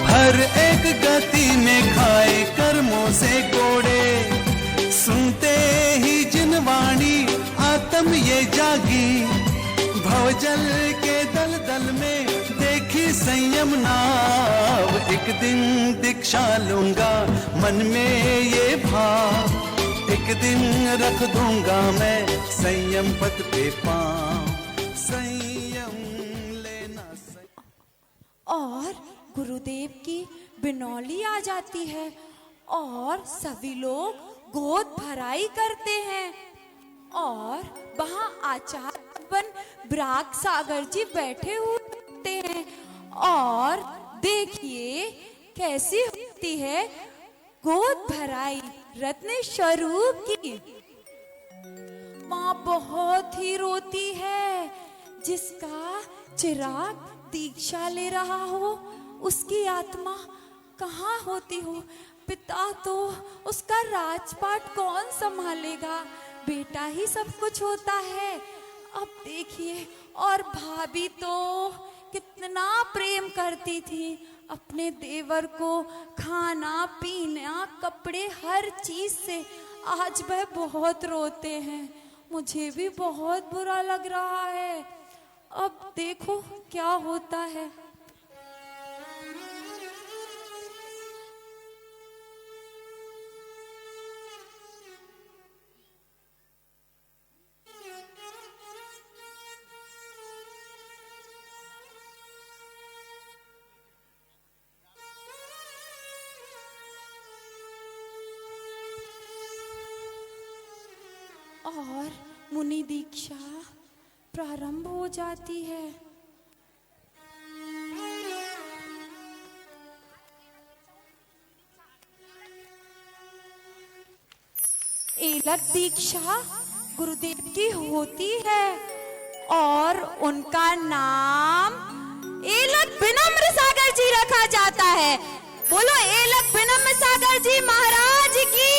हर एक गति में खाए कर्मों से कोड़े। सुनते ही जिन वाणी आत्म ये जागी, भवजल के दल दल में देखी संयम नाव। एक दिन दीक्षा लूंगा मन में ये भाव, एक दिन रख दूंगा मैं संयम पद पे पांव। संयम लेना
और गुरुदेव की बिनौली आ जाती है और सभी लोग गोद भराई करते हैं और वहाँ आचार्य ब्राग सागर जी बैठे होते हैं और देखिए कैसी होती है गोद भराई रत्न स्वरूप की। माँ बहुत ही रोती है, जिसका चिराग दीक्षा ले रहा हो उसकी आत्मा कहाँ होती हो। पिता तो उसका राजपाट कौन संभालेगा, बेटा ही सब कुछ होता है। अब देखिए, और भाभी तो कितना प्रेम करती थी अपने देवर को, खाना पीना कपड़े हर चीज से। आज वह बहुत रोते हैं, मुझे भी बहुत बुरा लग रहा है। अब देखो क्या होता है। और मुनि दीक्षा प्रारंभ हो जाती है। एलक दीक्षा गुरुदेव की होती है और उनका नाम एलक विनम्र सागर जी रखा जाता है। बोलो एलक विनम्र सागर जी महाराज की।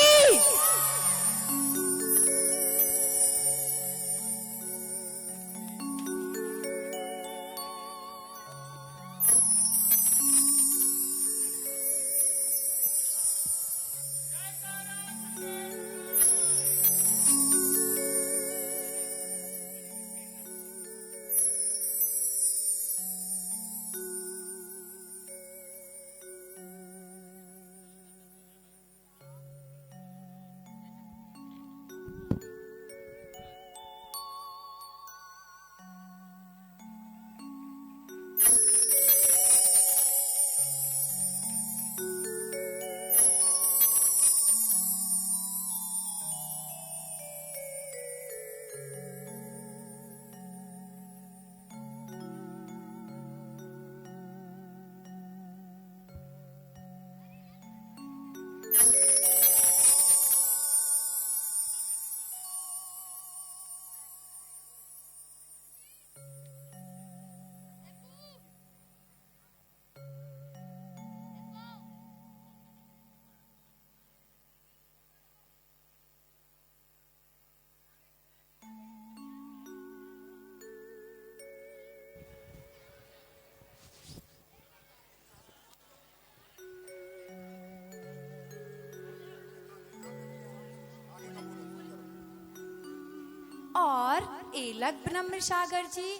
और एलक विनम्र सागर जी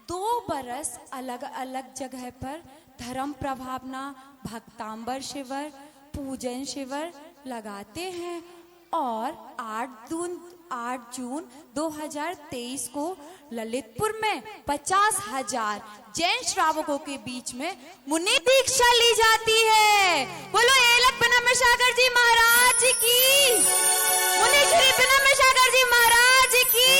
2 बरस अलग अलग जगह पर धर्म प्रभावना भक्तांबर शिविर पूजन शिविर लगाते हैं और 8 जून 2023 को ललितपुर में 50,000 जैन श्रावकों के बीच में मुनि दीक्षा ली जाती है। बोलो एलक विनम्र सागर जी महाराज की, मुनि श्री विनम्र सागर जी महाराज की।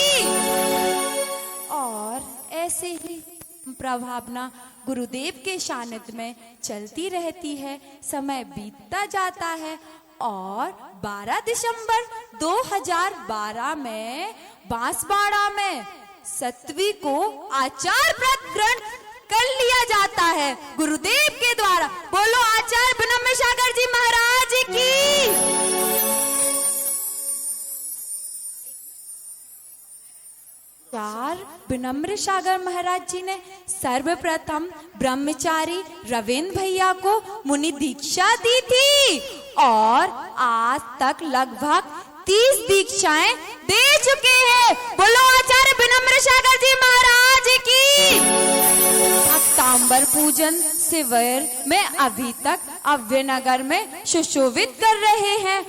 और ऐसे ही प्रभावना गुरुदेव के सानिध्य में चलती रहती है। समय बीतता जाता है और 12 दिसंबर 2012 में बांसवाड़ा में सत्वी को आचार्य पद ग्रहण कर लिया जाता है गुरुदेव के द्वारा। बोलो आचार्य विनम्र सागर जी महाराज की। विनम्र सागर महाराज जी ने सर्वप्रथम ब्रह्मचारी रविंद्र भैया को मुनि दीक्षा दी थी और आज तक लगभग 30 दीक्षाएं दे चुके हैं। बोलो आचार्य विनम्र सागर जी महाराज की। तांबर पूजन शिविर में अभी तक अव्यनगर में सुशोभित कर रहे हैं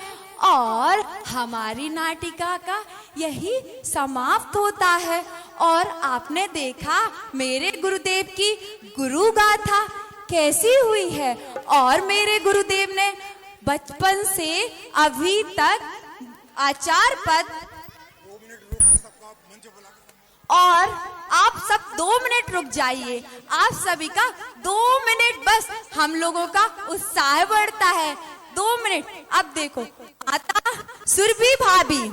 और हमारी नाटिका का यही समाप्त होता है। और आपने देखा मेरे गुरुदेव की गुरु गाथा कैसी हुई है और मेरे गुरुदेव ने बचपन से अभी तक आचार्य पद। और आप सब 2 मिनट रुक जाइए, आप सभी का 2 मिनट बस, हम लोगों का उत्साह बढ़ता है। 2 मिनट। अब देखो आता सुरभि भाभी।